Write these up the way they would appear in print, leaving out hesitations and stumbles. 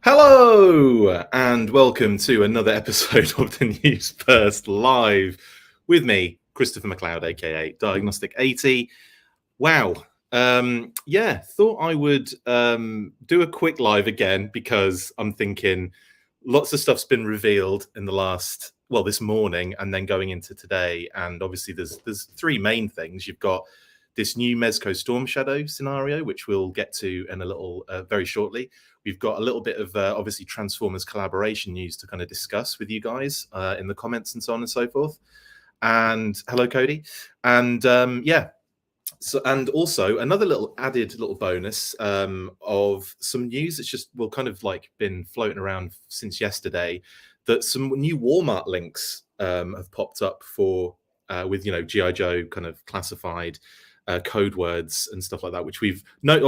Hello and welcome to another episode of the News Burst Live with me, Christopher McLeod AKA Diagnostic 80. Wow. Thought I would do a quick live again because I'm thinking lots of stuff's been revealed in the last this morning and then going into today. And obviously there's three main things. You've got this new Mezco Storm Shadow scenario, which we'll get to in a little very shortly. We've got a little bit of obviously Transformers collaboration news to kind of discuss with you guys in the comments and so on and so forth. And hello, Cody. And so, and also another little added little bonus of some news that's just kind of like been floating around since yesterday, that some new Walmart links have popped up for with GI Joe kind of classified code words and stuff like that, which we've known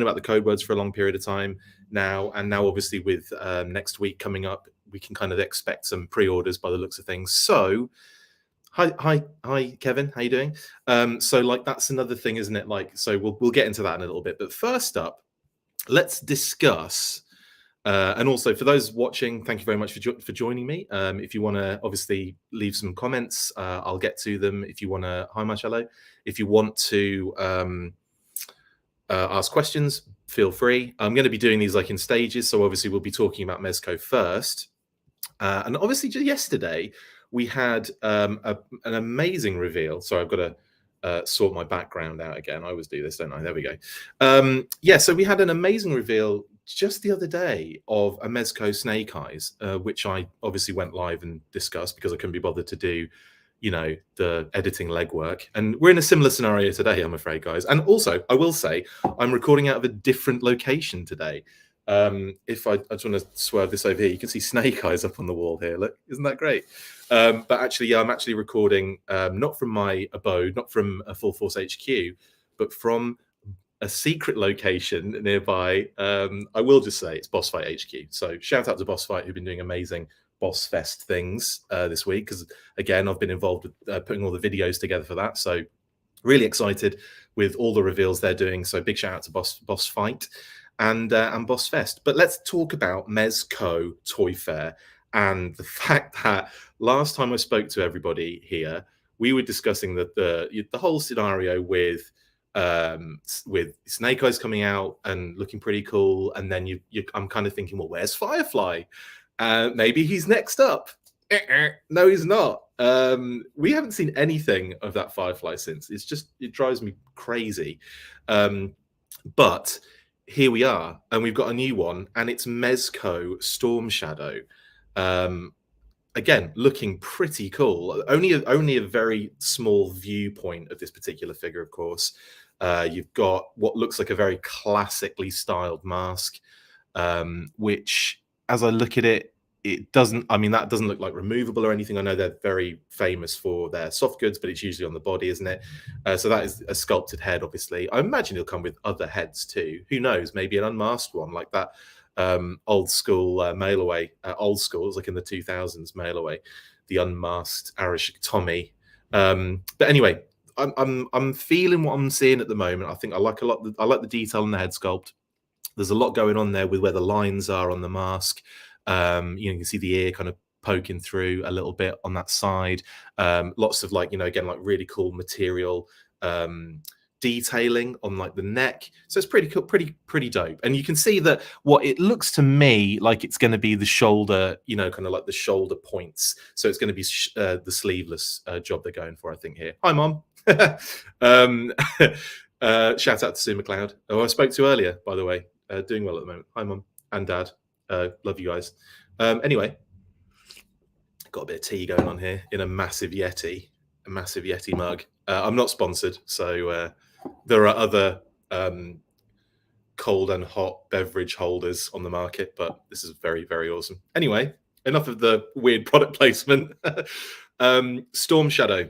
about the code words for a long period of time now, and now obviously with next week coming up, we can kind of expect some pre-orders by the looks of things. So hi, Kevin. How you doing? So like that's another thing, isn't it? Like, so we'll get into that in a little bit. But first up, let's discuss. And also for those watching, thank you very much for joining me. If you want to obviously leave some comments, I'll get to them. If you want to, hi Marcello. If you want to ask questions, feel free. I'm going to be doing these like in stages. So obviously we'll be talking about Mezco first. And obviously just yesterday, we had an amazing reveal. Sorry, I've got to sort my background out again. I always do this, don't I? There we go. So we had an amazing reveal just the other day of a Mezco Snake Eyes, which I obviously went live and discussed because I couldn't be bothered to do, the editing legwork. And we're in a similar scenario today, I'm afraid, guys. And also, I will say, I'm recording out of a different location today. If I just want to swerve this over here, you can see Snake Eyes up on the wall here. Look, isn't that great? But actually, I'm actually recording not from my abode, not from a Full Force HQ, but from a secret location nearby. I will just say it's Boss Fight HQ. So shout out to Boss Fight, who've been doing amazing Boss Fest things this week, because again, I've been involved with putting all the videos together for that. So really excited with all the reveals they're doing. So big shout out to Boss Fight and Boss Fest. But let's talk about Mezco Toy Fair and the fact that last time I spoke to everybody here, we were discussing the whole scenario with Snake Eyes coming out and looking pretty cool, and then I'm kind of thinking, well, where's Firefly? Maybe he's next up. No, he's not. We haven't seen anything of that Firefly since. It drives me crazy. But here we are, and we've got a new one, and it's Mezco Storm Shadow. Again, looking pretty cool. Only a very small viewpoint of this particular figure, of course. You've got what looks like a very classically styled mask, which, as I look at it, that doesn't look like removable or anything. I know they're very famous for their soft goods, but it's usually on the body, isn't it? So that is a sculpted head, obviously. I imagine it'll come with other heads too. Who knows? Maybe an unmasked one like that old school mail away. Old school, it was like in the 2000s mail away, the unmasked Irish Tommy. But anyway, I'm feeling what I'm seeing at the moment. I think I like the detail in the head sculpt. There's a lot going on there with where the lines are on the mask. You can see the ear kind of poking through a little bit on that side. Lots of again, like really cool material detailing on like the neck. So it's pretty cool, pretty dope. And you can see that what it looks to me like it's going to be the shoulder, kind of like the shoulder points. So it's going to be the sleeveless job they're going for, I think, here. Hi, Mom. Shout out to Sue McLeod, who I spoke to earlier, by the way. Doing well at the moment. Hi, Mom and Dad. Love you guys. Anyway, got a bit of tea going on here in a massive Yeti mug. I'm not sponsored, so there are other cold and hot beverage holders on the market, but this is very, very awesome. Anyway, enough of the weird product placement. Storm Shadow.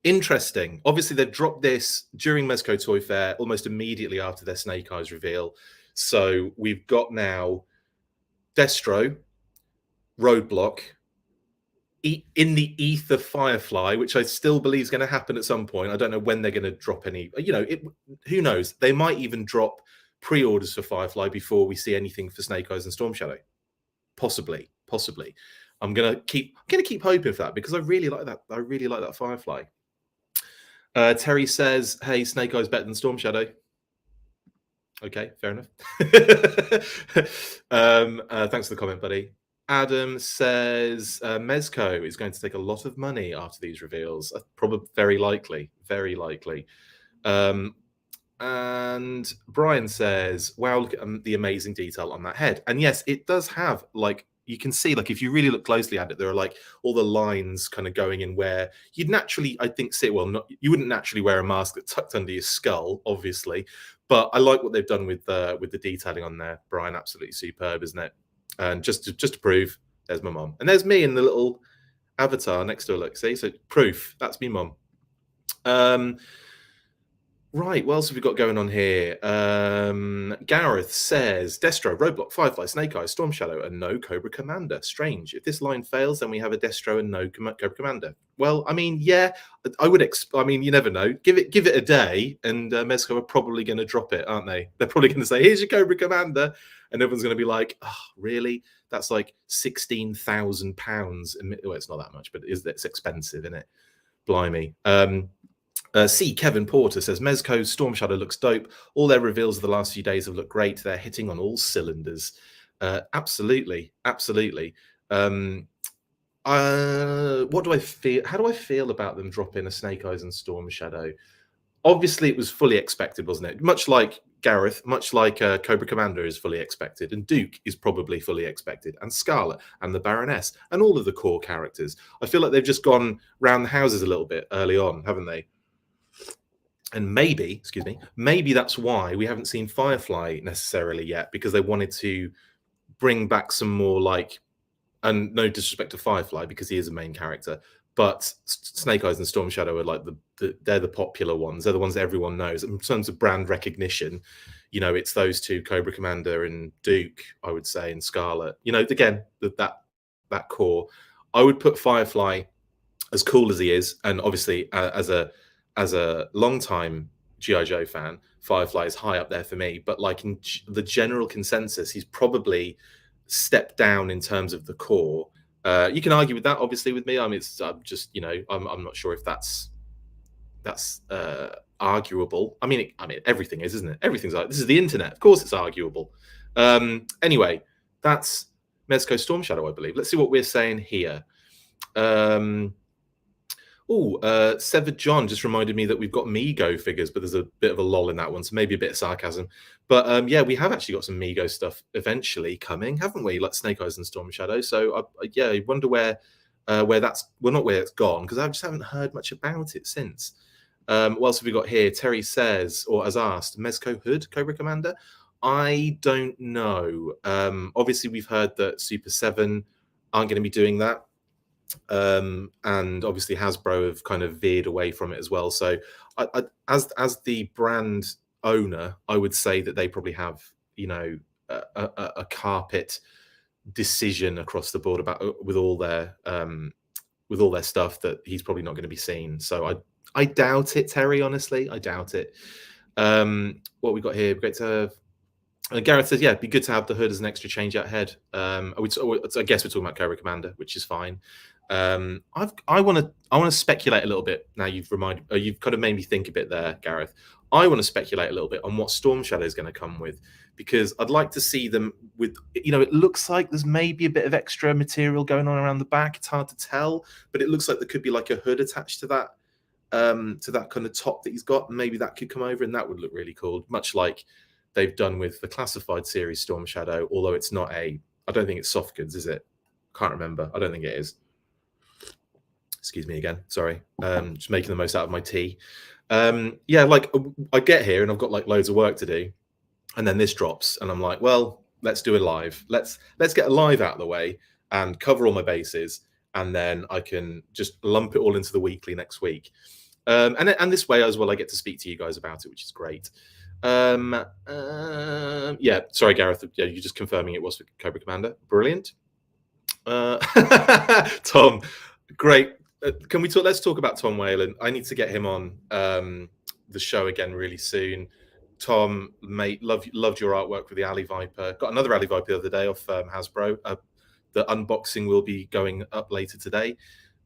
Interesting. Obviously, they've dropped this during Mezco Toy Fair almost immediately after their Snake Eyes reveal. So we've got now Destro, Roadblock, in the ether Firefly, which I still believe is going to happen at some point. I don't know when they're going to drop any. Who knows? They might even drop pre-orders for Firefly before we see anything for Snake Eyes and Storm Shadow. Possibly. I'm gonna keep hoping for that because I really like that. I really like that Firefly. Terry says, "Hey, Snake Eyes better than Storm Shadow." Okay, fair enough. Thanks for the comment, buddy. Adam says Mezco is going to take a lot of money after these reveals. Probably, very likely. And Brian says, "Wow, look at the amazing detail on that head." And yes, it does have, like, you can see, like, if you really look closely at it, there are like all the lines kind of going in where you'd naturally, I think, you wouldn't naturally wear a mask that's tucked under your skull, obviously. But I like what they've done with the detailing on there, Brian. Absolutely superb, isn't it? And just to prove, there's my mom, and there's me in the little avatar next to her. Look, see, so proof that's me mom. Right, what else have we got going on here? Gareth says, Destro, Roadblock, Firefly, Snake Eyes, Storm Shadow, and no Cobra Commander. Strange. If this line fails, then we have a Destro and no Cobra Commander. Well, I mean, yeah, I would. I mean, you never know. Give it a day, and Mezco are probably going to drop it, aren't they? They're probably going to say, "Here's your Cobra Commander," and everyone's going to be like, "Oh, really? That's like £16,000." Well, it's not that much, but it's expensive, isn't it? Blimey. Kevin Porter says, Mezco Storm Shadow looks dope. All their reveals of the last few days have looked great. They're hitting on all cylinders. Absolutely. What do I feel? How do I feel about them dropping a Snake Eyes and Storm Shadow? Obviously, it was fully expected, wasn't it? Much like Gareth, much like Cobra Commander is fully expected, and Duke is probably fully expected, and Scarlet, and the Baroness, and all of the core characters. I feel like they've just gone round the houses a little bit early on, haven't they? And maybe that's why we haven't seen Firefly necessarily yet, because they wanted to bring back some more, like, and no disrespect to Firefly because he is a main character, but Snake Eyes and Storm Shadow are like they're the popular ones. They're the ones that everyone knows. In terms of brand recognition, you know, it's those two, Cobra Commander and Duke, I would say, and Scarlet. You know, again, that core. I would put Firefly, as cool as he is, and obviously as a long-time G.I. Joe fan, Firefly is high up there for me. But like in the general consensus, he's probably stepped down in terms of the core. You can argue with that, obviously, with me. I mean, I'm just, you know, I'm not sure if that's arguable. I mean, everything is, isn't it? Everything's like, this is the internet. Of course, it's arguable. Anyway, that's Mezco Storm Shadow, I believe. Let's see what we're saying here. Severed John just reminded me that we've got Mego figures, but there's a bit of a lull in that one, so maybe a bit of sarcasm. But yeah, we have actually got some Mego stuff eventually coming, haven't we? Like Snake Eyes and Storm Shadow. So yeah, I wonder where that's, well, not where it's gone, because I just haven't heard much about it since. What else have we got here? Terry says, or has asked, Mezco Hood, Cobra Commander? I don't know. Obviously, we've heard that Super 7 aren't going to be doing that. And obviously Hasbro have kind of veered away from it as well. So as the brand owner, I would say that they probably have, you know, a carpet decision across the board about with all their stuff that he's probably not going to be seen. So I doubt it, Terry, honestly. I doubt it. What we got here, great to have. Gareth says, yeah, it'd be good to have the hood as an extra change out head. I guess we're talking about Cobra Commander, which is fine. I want to speculate a little bit. Now you've kind of made me think a bit there, Gareth. I want to speculate a little bit on what Storm Shadow is going to come with, because I'd like to see them with, you know, it looks like there's maybe a bit of extra material going on around the back. It's hard to tell, but it looks like there could be like a hood attached to that kind of top that he's got. Maybe that could come over, and that would look really cool, much like they've done with the classified series Storm Shadow, although it's not I don't think it's soft goods, is it? Can't remember. I don't think it is. Excuse me again. Sorry. Just making the most out of my tea. Yeah, like I get here and I've got like loads of work to do, and then this drops and I'm like, well, let's do a live. Let's get a live out of the way and cover all my bases, and then I can just lump it all into the weekly next week. And this way as well, I get to speak to you guys about it, which is great. Yeah, sorry, Gareth. Yeah, you're just confirming it was for Cobra Commander. Brilliant. Tom, great. Can we talk? Let's talk about Tom Whalen. I need to get him on the show again really soon. Tom, mate, loved your artwork with the Alley Viper. Got another Alley Viper the other day off Hasbro. The unboxing will be going up later today.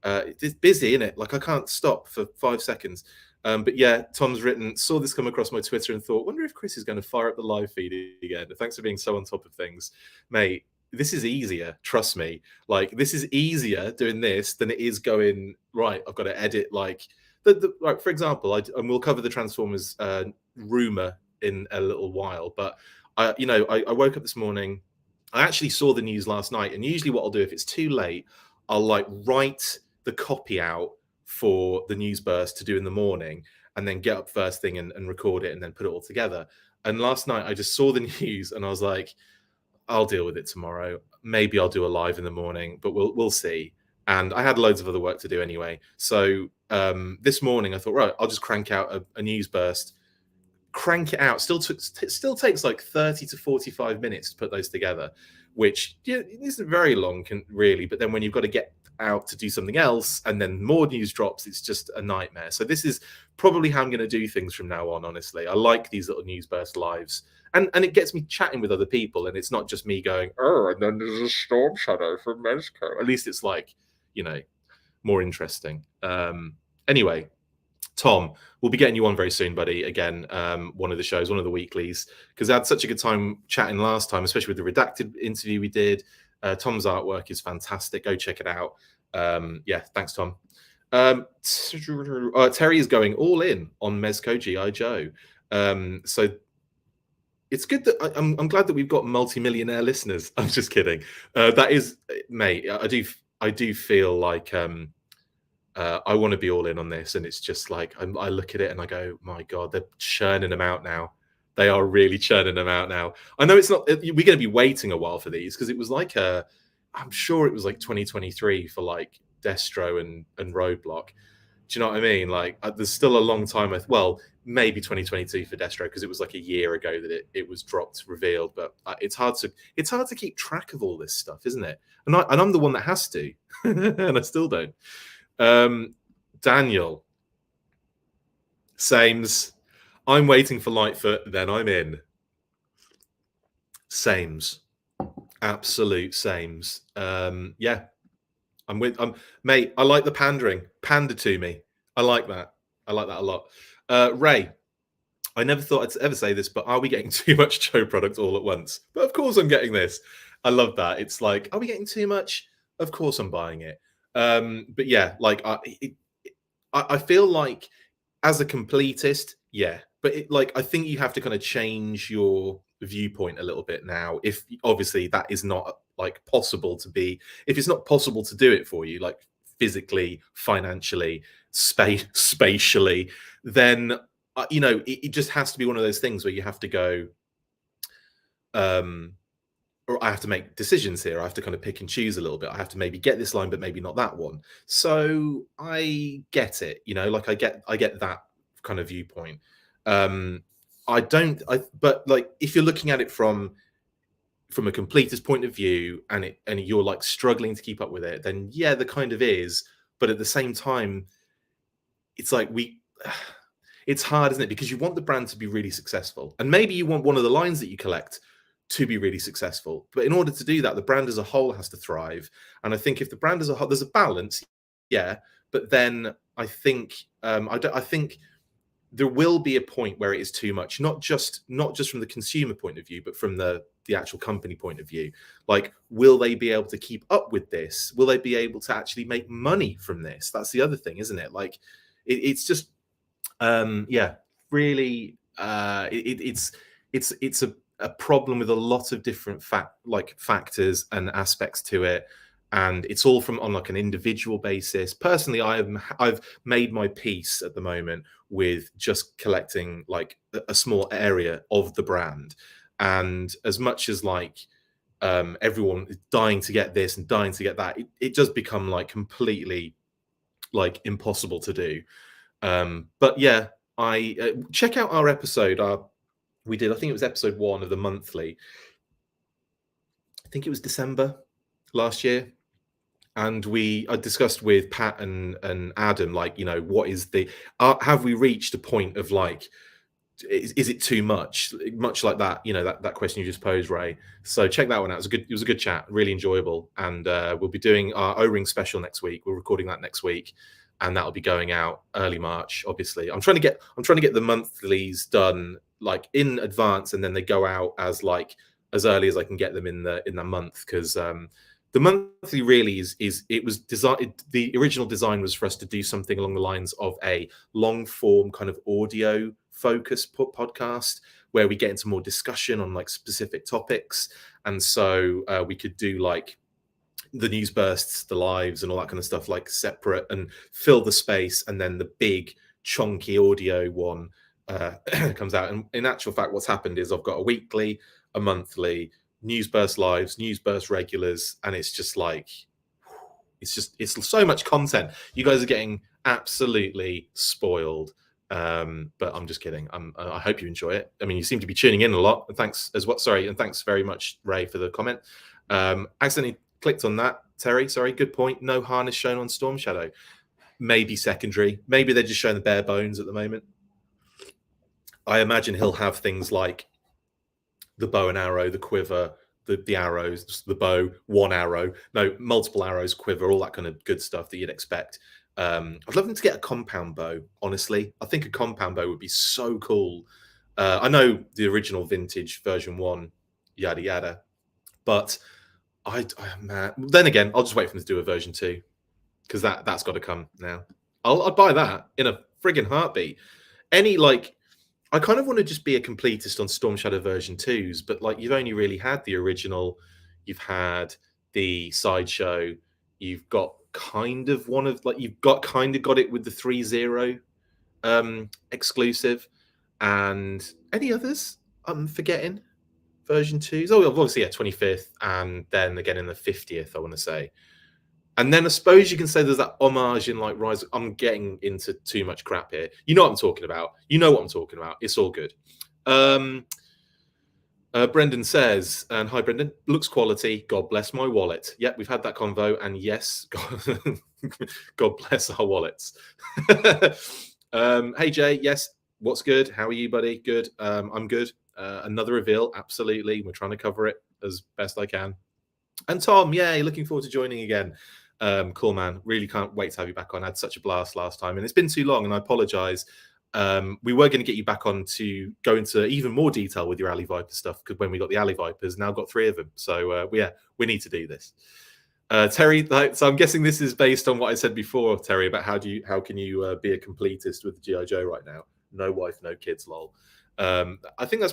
It's busy, isn't it? Like I can't stop for 5 seconds. But yeah, Tom's written, saw this come across my Twitter and thought, wonder if Chris is going to fire up the live feed again. Thanks for being so on top of things, mate. This is easier, trust me. Like this is easier doing this than it is going right. I've got to edit like like for example, and we'll cover the Transformers rumor in a little while. But I woke up this morning. I actually saw the news last night, and usually what I'll do if it's too late, I'll like write the copy out for the news burst to do in the morning, and then get up first thing and record it, and then put it all together. And last night I just saw the news, and I was like, I'll deal with it tomorrow. Maybe I'll do a live in the morning, but we'll see. And I had loads of other work to do anyway. So this morning I thought, right, I'll just crank out a news burst. Crank it out. Still takes like 30 to 45 minutes to put those together, which isn't very long, really. But then when you've got to get out to do something else and then more news drops, it's just a nightmare. So this is probably how I'm going to do things from now on, honestly. I like these little news burst lives. And it gets me chatting with other people, and it's not just me going, oh, and then there's a Storm Shadow from Mezco. At least it's like, more interesting. Anyway, Tom, we'll be getting you on very soon, buddy. Again, one of the shows, one of the weeklies, because I had such a good time chatting last time, especially with the redacted interview we did. Tom's artwork is fantastic. Go check it out. Yeah, thanks, Tom. Terry is going all in on Mezco G.I. Joe. So it's good that I'm glad that we've got multi-millionaire listeners. I'm just kidding. That is, mate. I do feel like I want to be all in on this, and it's just like I look at it and I go, my God, they're churning them out now. They are really churning them out now. I know it's not. We're going to be waiting a while for these because it was like I'm sure it was like 2023 for like Destro and Roadblock. Do you know what I mean? Like, there's still a long time. Well, maybe 2022 for Destro because it was like a year ago that it was dropped, revealed. But it's hard to keep track of all this stuff, isn't it? And I'm the one that has to, and I still don't. Daniel, sames. I'm waiting for Lightfoot, then I'm in. Sames, absolute sames. Yeah. Mate, I like the pandering. Pander to me. I like that. I like that a lot. Ray, I never thought I'd ever say this, but are we getting too much Joe product all at once? But of course I'm getting this. I love that. It's like, are we getting too much? Of course I'm buying it. But yeah, like I feel like as a completist, yeah. But I think you have to kind of change your viewpoint a little bit now. If obviously that is not like possible to be, if it's not possible to do it for you, like physically, financially, spatially, then it just has to be one of those things where you have to go, or I have to make decisions here. I have to kind of pick and choose a little bit. I have to maybe get this line, but maybe not that one. So I get it, like I get that kind of viewpoint. But like if you're looking at it from a completist point of view and you're like struggling to keep up with it, then yeah, there kind of is. But at the same time, it's like it's hard, isn't it? Because you want the brand to be really successful, and maybe you want one of the lines that you collect to be really successful. But in order to do that, the brand as a whole has to thrive. And I think if the brand as a whole, there's a balance, yeah. But then I think I think there will be a point where it is too much, not just from the consumer point of view, but from the actual company point of view. Like, will they be able to keep up with this? Will they be able to actually make money from this? That's the other thing, isn't it? Like, it's just, yeah, really, it's a problem with a lot of different factors and aspects to it. And it's all on like an individual basis. Personally, I've made my peace at the moment with just collecting like a small area of the brand. And as much as like everyone is dying to get this and dying to get that, it does become like completely like impossible to do. But yeah, I check out our episode. We did, I think it was episode 1 of the monthly. I think it was December last year. And I discussed with Pat and Adam, like, what is have we reached a point of like is it too much? Much like that, that question you just posed, Ray. So check that one out. It was a good chat, really enjoyable. And we'll be doing our O-Ring special next week. We're recording that next week, and that'll be going out early March. Obviously, I'm trying to get the monthlies done like in advance, and then they go out as early as I can get them in the month, because the monthly really it was designed. The original design was for us to do something along the lines of a long form kind of audio focused podcast where we get into more discussion on like specific topics, and so we could do like the news bursts, the lives, and all that kind of stuff like separate and fill the space, and then the big chunky audio one comes out. And in actual fact, what's happened is I've got a weekly, a monthly, news burst lives, news burst regulars, and it's just like it's so much content. You guys are getting absolutely spoiled. But I'm just kidding. I hope you enjoy it. I mean, you seem to be tuning in a lot. And thanks as well. Sorry, and thanks very much, Ray, for the comment. Accidentally clicked on that, Terry. Sorry, good point. No harness shown on Storm Shadow. Maybe secondary. Maybe they're just showing the bare bones at the moment. I imagine he'll have things like the bow and arrow, the quiver, the arrows, the bow, one arrow, no, multiple arrows, quiver, all that kind of good stuff that you'd expect. I'd love them to get a compound bow, honestly. I think a compound bow would be so cool. I know the original vintage version 1, yada yada, but man, then again, I'll just wait for them to do a version 2, because that's got to come now. I'd buy that in a friggin' heartbeat. I kind of want to just be a completist on Storm Shadow version 2s, but like you've only really had the original, you've had the sideshow, you've got kind of got it with the 3.0 exclusive, and any others I'm forgetting version 2s. Oh, obviously, 25th, and then again in the 50th, I want to say. And then I suppose you can say there's that homage in like Rise. I'm getting into too much crap here. You know what I'm talking about. You know what I'm talking about. It's all good. Brendan says, and hi, Brendan, looks quality. God bless my wallet. Yep, we've had that convo. And yes, God bless our wallets. Hey, Jay. Yes, what's good? How are you, buddy? Good. I'm good. Another reveal. Absolutely. We're trying to cover it as best I can. And Tom, yay, looking forward to joining again. Cool, man. Really can't wait to have you back on. I had such a blast last time, and it's been too long, and I apologize. We were going to get you back on to go into even more detail with your Alley Viper stuff, because when we got the Alley Vipers, now got 3 of them. So, we need to do this. Terry, so I'm guessing this is based on what I said before, Terry, about how can you be a completist with the G.I. Joe right now? No wife, no kids, lol. I think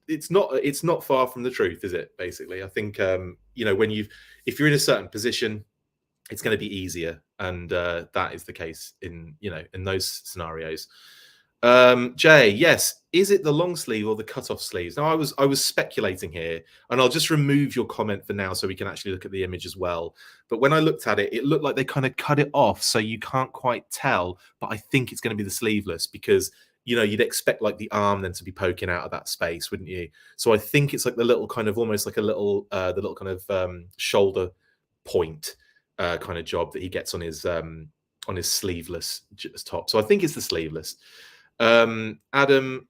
it's not far from the truth, is it? Basically, I think if you're in a certain position, it's going to be easier, and that is the case in those scenarios. Jay, yes, is it the long sleeve or the cut-off sleeves? Now, I was speculating here, and I'll just remove your comment for now so we can actually look at the image as well. But when I looked at it, it looked like they kind of cut it off, so you can't quite tell. But I think it's going to be the sleeveless, because you'd expect like the arm then to be poking out of that space, wouldn't you? So I think it's like the little kind of almost like the little kind of shoulder point kind of job that he gets on his sleeveless top. So I think it's the sleeveless. Adam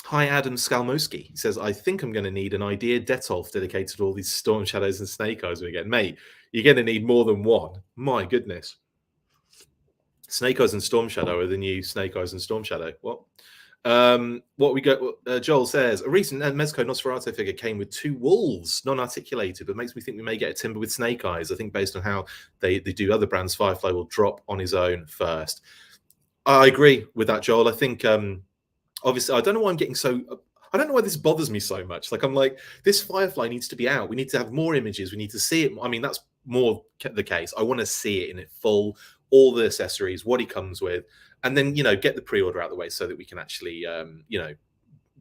Skalmoski, he says, I think I'm going to need an idea Detolf dedicated to all these Storm Shadows and Snake Eyes again. Mate, you're going to need more than one. My goodness. Snake Eyes and Storm Shadow are the new Snake Eyes and Storm Shadow. What we got? Joel says a recent Mezco Nosferatu figure came with 2 wolves, non-articulated, but makes me think we may get a Timber with Snake Eyes. I think based on how they do other brands, Firefly will drop on his own first. I agree with that, Joel. I think obviously I don't know why I'm getting so. I don't know why this bothers me so much. Like I'm like, this Firefly needs to be out. We need to have more images. We need to see it. I mean, that's more the case. I want to see it in it full. All the accessories, what he comes with, and then get the pre-order out of the way so that we can actually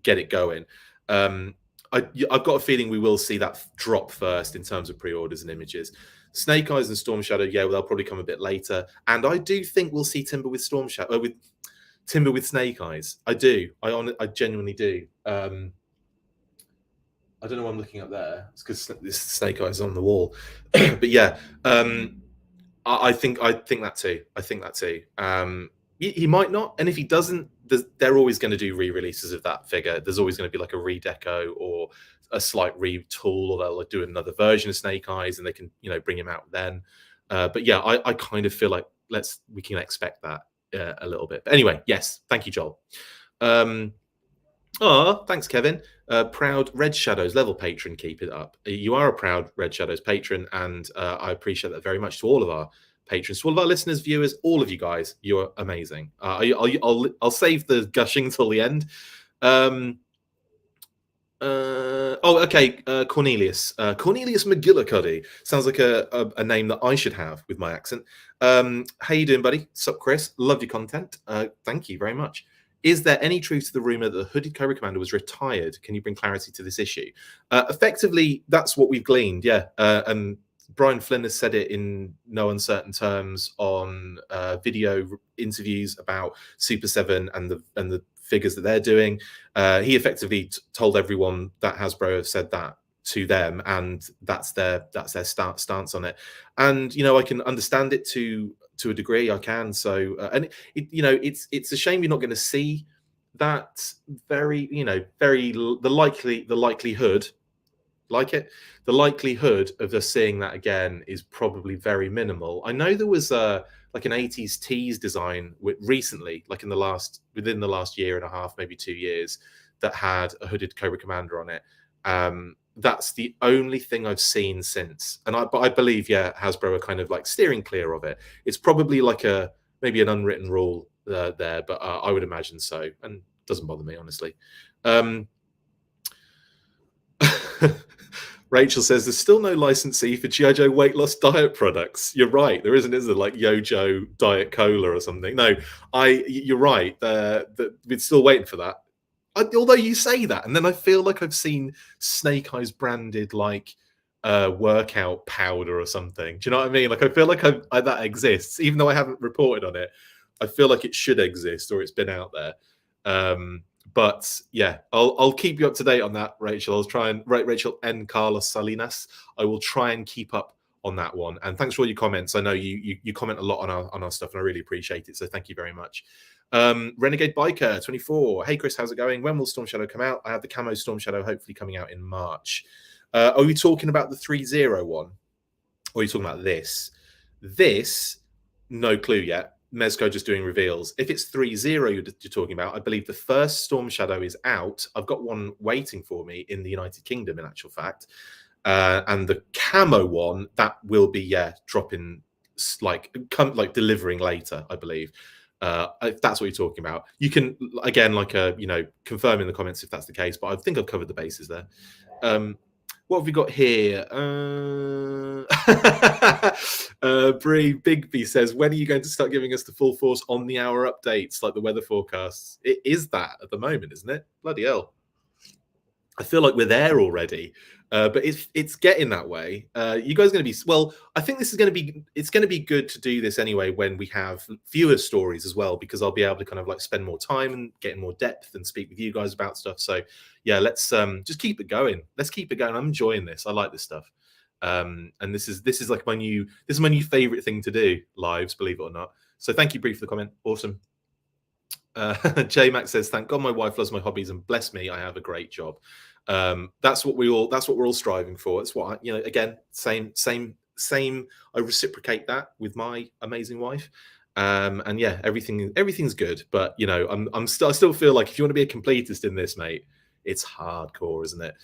get it going. I've got a feeling we will see that drop first in terms of pre-orders and images. Snake Eyes and Storm Shadow, yeah, well, they'll probably come a bit later, and I do think we'll see Timber with Storm Shadow with Timber with Snake Eyes. I do. I genuinely do. I don't know why I'm looking up there. It's because this Snake Eyes is on the wall, but yeah. I think that too. He might not, and if he doesn't, they're always going to do re-releases of that figure. There's always going to be like a redeco or a slight retool, or they'll do another version of Snake Eyes, and they can, you know, bring him out then. But yeah, I kind of feel like we can expect that a little bit. But anyway, yes, thank you, Joel. Oh, thanks, Kevin. Proud Red Shadows level patron, keep it up. You are a proud Red Shadows patron, and I appreciate that very much. To all of our patrons, to all of our listeners, viewers, all of you guys, you're amazing. I'll save the gushing till the end. Okay, Cornelius McGillicuddy sounds like a name that I should have with my accent. How you doing, buddy? Sup, Chris? Love your content. Thank you very much. Is there any truth to the rumor that the hooded Cobra Commander was retired? Can you bring clarity to this issue? Effectively, that's what we've gleaned, yeah. And Brian Flynn has said it in no uncertain terms on video interviews about Super 7 and the figures that they're doing. He effectively told everyone that Hasbro have said that to them, and that's their stance on it. And you know, I can understand it to a degree. I can. So and you know, it's a shame you're not going to see that very, you know, the likelihood of us seeing that again is probably very minimal. I know there was like an 80s tease design recently, like within the last year and a half, maybe 2 years, that had a hooded Cobra Commander on it. That's the only thing I've seen since. But I believe, yeah, Hasbro are kind of like steering clear of it. It's probably like maybe an unwritten rule there, but I would imagine so, and it doesn't bother me, honestly. Rachel says there's still no licensee for G.I. Joe weight loss diet products. You're right, there isn't, is there? Like Yojo Diet Cola or something. No, you're right. We're still waiting for that. Although you say that, and then I feel like I've seen Snake Eyes branded like workout powder or something. Do you know what I mean? Like I feel like that exists, even though I haven't reported on it. I feel like it should exist, or it's been out there. But yeah, I'll keep you up to date on that, Rachel. I'll try and Rachel N. Carlos Salinas. I will try and keep up on that one. And thanks for all your comments. I know you comment a lot on our stuff, and I really appreciate it. So thank you very much. Renegade Biker 24. Hey Chris, how's it going? When will Storm Shadow come out? I have the camo Storm Shadow hopefully coming out in March. Are we talking about the 3-0 one? Or are you talking about this? This, no clue yet. Mezco just doing reveals. If it's 3-0 you're talking about, I believe the first Storm Shadow is out. I've got one waiting for me in the United Kingdom, in actual fact. And the camo one, that will be, dropping, like delivering later, I believe. If that's what you're talking about. You can, again, confirm in the comments if that's the case, but I think I've covered the bases there. What have we got here? Bree Bigby says, when are you going to start giving us the full force on the hour updates, like the weather forecasts? It is that at the moment, isn't it? Bloody hell. I feel like we're there already, but it's getting that way. You guys are going to be, well, I think it's going to be good to do this anyway when we have fewer stories as well, because I'll be able to kind of like spend more time and get in more depth and speak with you guys about stuff. So yeah, let's just keep it going. Let's keep it going. I'm enjoying this. I like this stuff. And this is like my new favorite thing to do, lives, believe it or not. So thank you, Bree, for the comment. Awesome. J Max says, thank God my wife loves my hobbies and bless me, I have a great job. That's what we're all striving for. It's what again, same. I reciprocate that with my amazing wife. And yeah, everything's good. But I still feel like if you want to be a completist in this, mate, it's hardcore, isn't it?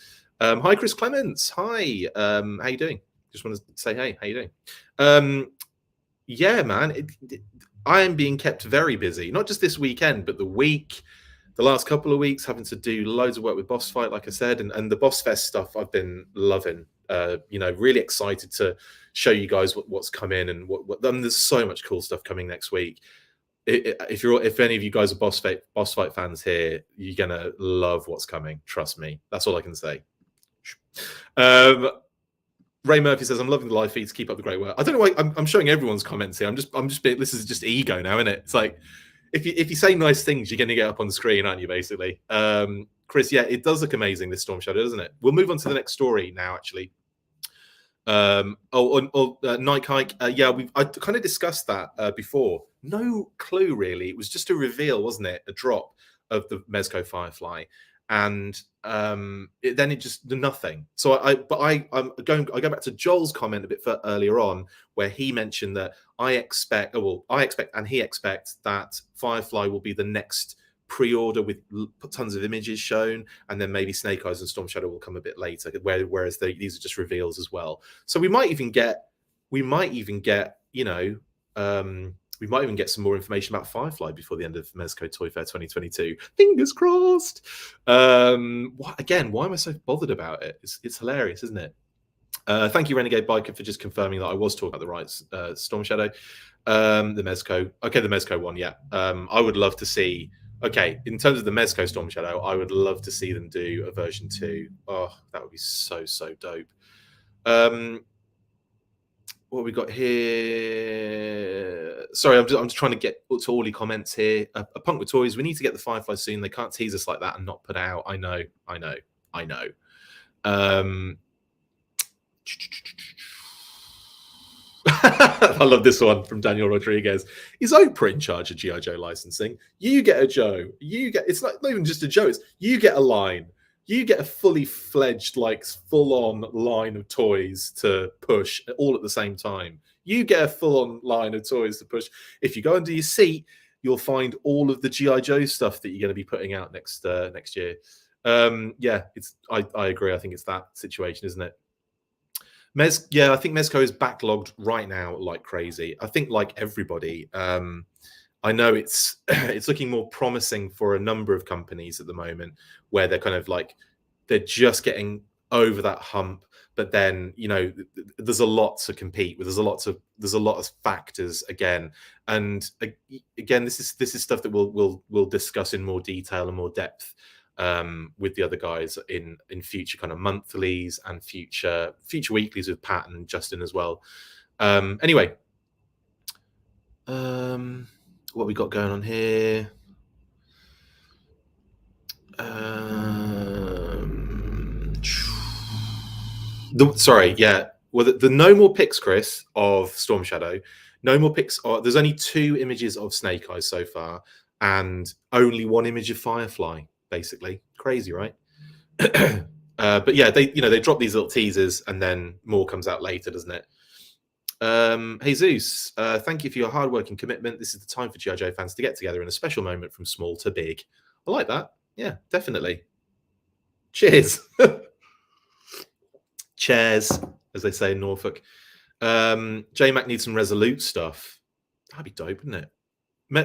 Hi, Chris Clements. Hi. How you doing? Just want to say, hey, how you doing? Yeah, man. I am being kept very busy, not just this weekend, but the last couple of weeks, having to do loads of work with Boss Fight, like I said, and the Boss Fest stuff I've been loving. Really excited to show you guys what's come in and what there's so much cool stuff coming next week. If any of you guys are Boss Fight fans here, you're gonna love what's coming. Trust me. That's all I can say. Ray Murphy says, I'm loving the live feeds. Keep up the great work. I don't know why I'm showing everyone's comments here. I'm just this is just ego now, isn't it? It's like if you say nice things, you're going to get up on the screen, aren't you, basically? Chris, yeah, it does look amazing, this Storm Shadow, doesn't it? We'll move on to the next story now, actually. Nike Hike. Yeah, I kind of discussed that before. No clue really. It was just a reveal, wasn't it? A drop of the Mezco Firefly, and then it just nothing. So I go back to Joel's comment a bit earlier on, where he mentioned that I expect, and he expects that Firefly will be the next pre-order with tons of images shown, and then maybe Snake Eyes and Storm Shadow will come a bit later, whereas these are just reveals as well. So we might even get we might even get some more information about Firefly before the end of Mezco Toy Fair 2022. Fingers crossed. Why am I so bothered about it? It's hilarious, isn't it? Thank you, Renegade Biker, for just confirming that I was talking about the right Storm Shadow. The Mezco. Okay, the Mezco one, yeah. I would love to see. Okay, in terms of the Mezco Storm Shadow, I would love to see them do a version 2. Oh, that would be so dope. What we got here? Sorry, I'm just trying to get to all your comments here. A Punk with Toys. We need to get the Firefly soon. They can't tease us like that and not put out. I know. I love this one from Daniel Rodriguez. Is Oprah in charge of G.I. Joe licensing? You get a Joe. It's not even just a Joe. It's you get a line. You get a fully fledged, like full-on line of toys to push all at the same time. You get a full-on line of toys to push. If you go under your seat, you'll find all of the G.I. Joe stuff that you're going to be putting out next year. Yeah, I agree. I think it's that situation, isn't it? I think Mezco is backlogged right now like crazy. I think like everybody, I know it's looking more promising for a number of companies at the moment, where they're kind of like they're just getting over that hump. But then there's a lot to compete with. There's a lot of factors again, and again this is stuff that we'll discuss in more detail and more depth with the other guys in future kind of monthlies and future weeklies with Pat and Justin as well. Anyway, what we got going on here? The no more pics, Chris, of Storm Shadow. No more pics. There's only 2 images of Snake Eyes so far, and only 1 image of Firefly. Basically, crazy, right? But yeah, they drop these little teasers, and then more comes out later, doesn't it? Jesus, thank you for your hard work and commitment. This is the time for G.I. Joe fans to get together in a special moment from small to big. I like that. Yeah, definitely. Cheers. Chairs, as they say in Norfolk. J-Mac needs some Resolute stuff. That'd be dope, wouldn't it?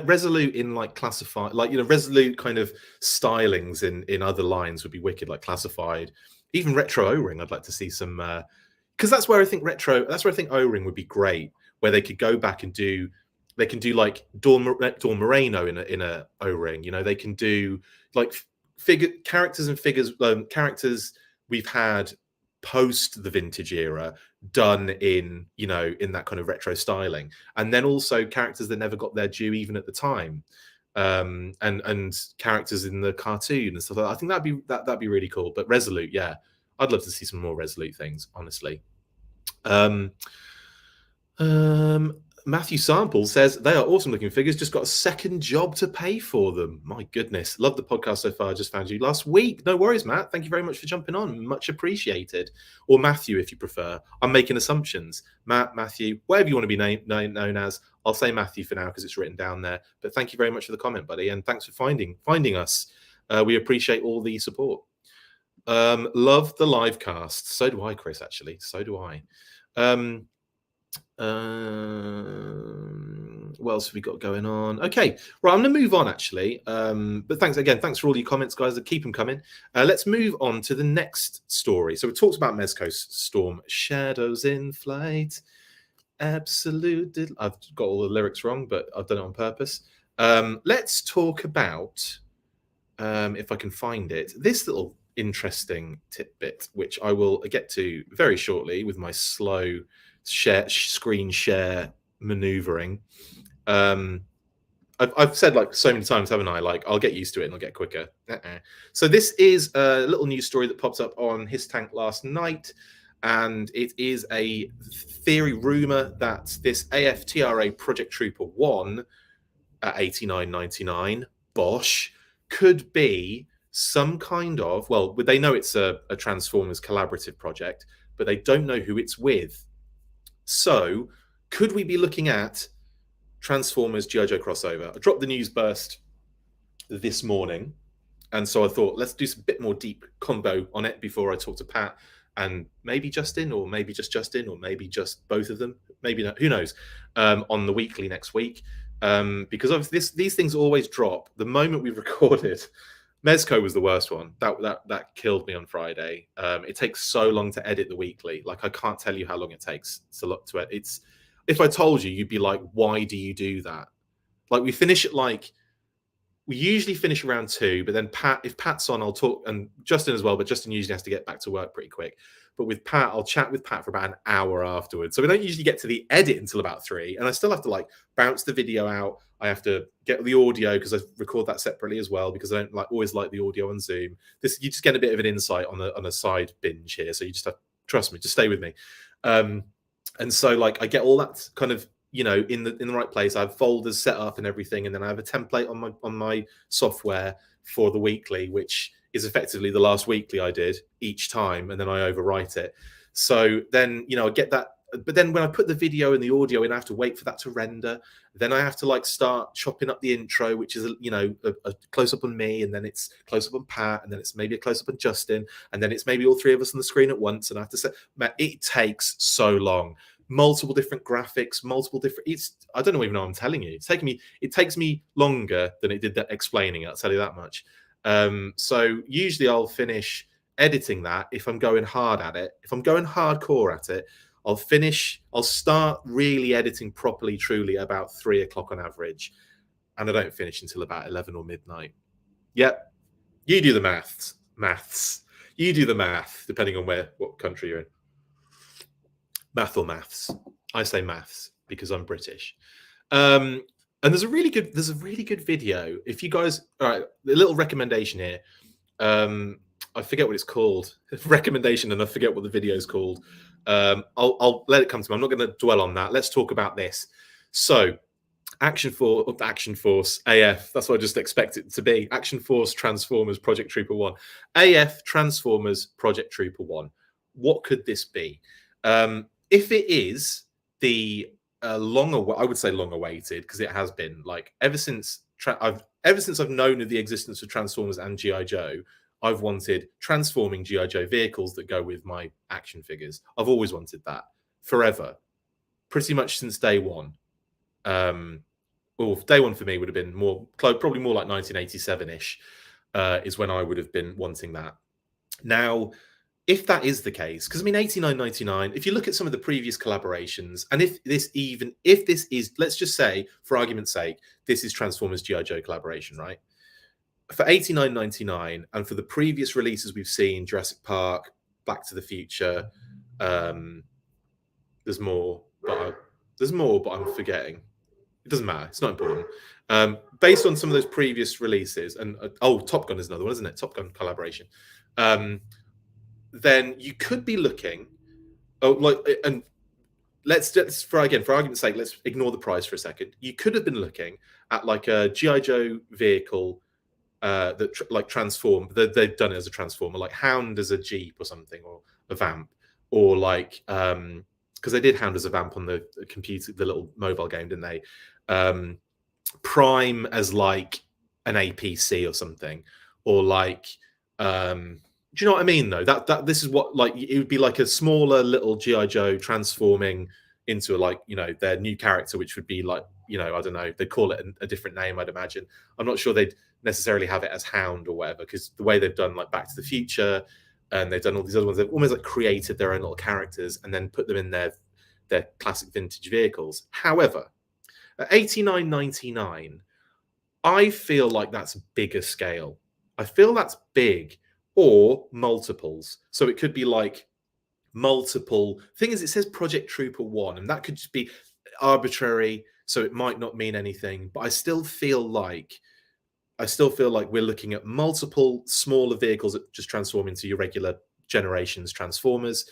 Resolute in like classified, like Resolute kind of stylings in other lines would be wicked, like classified. Even retro O-ring, I'd like to see some, because that's where I think O-ring would be great, where they could go back and do like Dawn Moreno in a O-ring. They can do like characters we've had post the vintage era done in that kind of retro styling, and then also characters that never got their due even at the time, and characters in the cartoon and stuff like that. I think that'd be really cool. But Resolute, yeah, I'd love to see some more Resolute things, honestly. Matthew Sample says they are awesome looking figures, just got a second job to pay for them. My goodness, love the podcast so far. I just found you last week. No worries, Matt. Thank you very much for jumping on. Much appreciated. Or Matthew, if you prefer. I'm making assumptions. Matthew, whatever you want to be known as. I'll say Matthew for now because it's written down there. But thank you very much for the comment, buddy, and thanks for finding us. We appreciate all the support. Love the live cast. So do I, Chris. Actually, so do I. What else have we got going on? Okay, right, I'm gonna move on actually, but thanks for all your comments, guys. Keep them coming. Let's move on to the next story. So we talked about Mezco Storm Shadows in Flight. Absolute I've got all the lyrics wrong, but I've done it on purpose. Let's talk about, if I can find it, this little interesting tidbit, which I will get to very shortly with my slow screen share maneuvering. I've said like so many times, haven't I? Like I'll get used to it and I'll get quicker. So this is a little news story that popped up on HISSTANK last night, and it is a theory rumor that this AFTRA Project Trooper 1 at 89.99 Bosch could be some kind of, well, they know it's a Transformers collaborative project, but they don't know who it's with. So could we be looking at Transformers G.I. Joe crossover? I dropped the news burst this morning, and so I thought let's do some bit more deep convo on it before I talk to Pat and maybe Justin, or maybe just Justin, or maybe just both of them, maybe not, who knows, on the weekly next week. Because obviously these things always drop the moment we recorded. Mezco was the worst one. That killed me on Friday. It takes so long to edit the weekly. Like, I can't tell you how long it takes to look to it. It's, if I told you, you'd be like, why do you do that? Like, we usually finish around 2, but then if Pat's on, I'll talk, and Justin as well, but Justin usually has to get back to work pretty quick. But with Pat, I'll chat with Pat for about an hour afterwards. So we don't usually get to the edit until about 3. And I still have to like bounce the video out. I have to get the audio because I record that separately as well, because I don't always like the audio on Zoom. You just get a bit of an insight on a side binge here. So you just have, trust me, just stay with me. And so like I get all that kind of, in the right place. I have folders set up and everything, and then I have a template on my software for the weekly, which is effectively the last weekly I did each time, and then I overwrite it. So then, I get that. But then when I put the video and the audio in, I have to wait for that to render. Then I have to like start chopping up the intro, which is, a close up on me, and then it's close up on Pat, and then it's maybe a close up on Justin, and then it's maybe all 3 of us on the screen at once. And I have to say, man, it takes so long. Multiple different graphics, I don't even know what I'm telling you. It takes me longer than it did that explaining it, I'll tell you that much. So usually I'll finish editing that if I'm going hard at it. If I'm going hardcore at it, I'll start really editing properly, truly, about 3 o'clock on average. And I don't finish until about 11 or midnight. Yep. You do the maths. You do the math, depending on what country you're in. Math or maths? I say maths because I'm British. And there's a really good video. If you guys, all right, a little recommendation here. I forget what it's called. Recommendation, and I forget what the video is called. I'll let it come to me. I'm not going to dwell on that. Let's talk about this. So, Action Force AF. That's what I just expect it to be. Action Force Transformers Project Trooper 1. AF Transformers Project Trooper 1. What could this be? If it is the I would say long awaited, because it has been, like, ever since I've known of the existence of Transformers and G.I. Joe, I've wanted transforming G.I. Joe vehicles that go with my action figures. I've always wanted that forever, pretty much since day one. Well, day one for me would have been probably more like 1987-ish, is when I would have been wanting that. Now, if that is the case, because I mean, 89.99, if you look at some of the previous collaborations, and if this is, let's just say, for argument's sake, this is Transformers G.I. Joe collaboration, right? For 89.99, and for the previous releases we've seen, Jurassic Park, Back to the Future, there's more, but I'm forgetting. It doesn't matter. It's not important. Based on some of those previous releases, and Top Gun is another one, isn't it? Top Gun collaboration. Then you could be looking, and let's just, for argument's sake, let's ignore the price for a second. You could have been looking at like a G.I. Joe vehicle that like transform. They've done it as a transformer, like Hound as a Jeep or something, or a Vamp, or like because they did Hound as a Vamp on the computer, the little mobile game, didn't they? Prime as like an APC or something, or like. Do you know what I mean, though? That this is what, like, it would be like a smaller little G.I. Joe transforming into their new character, which would be like, I don't know, they'd call it a different name, I'd imagine. I'm not sure they'd necessarily have it as Hound or whatever, because the way they've done like Back to the Future, and they've done all these other ones, they've almost like created their own little characters and then put them in their classic vintage vehicles. However, at 89.99, I feel like that's bigger scale. I feel that's big. Or multiples. So it could be like multiple. Thing is, it says Project Trooper 1, and that could just be arbitrary, so it might not mean anything. But I still feel like we're looking at multiple smaller vehicles that just transform into your regular generations Transformers,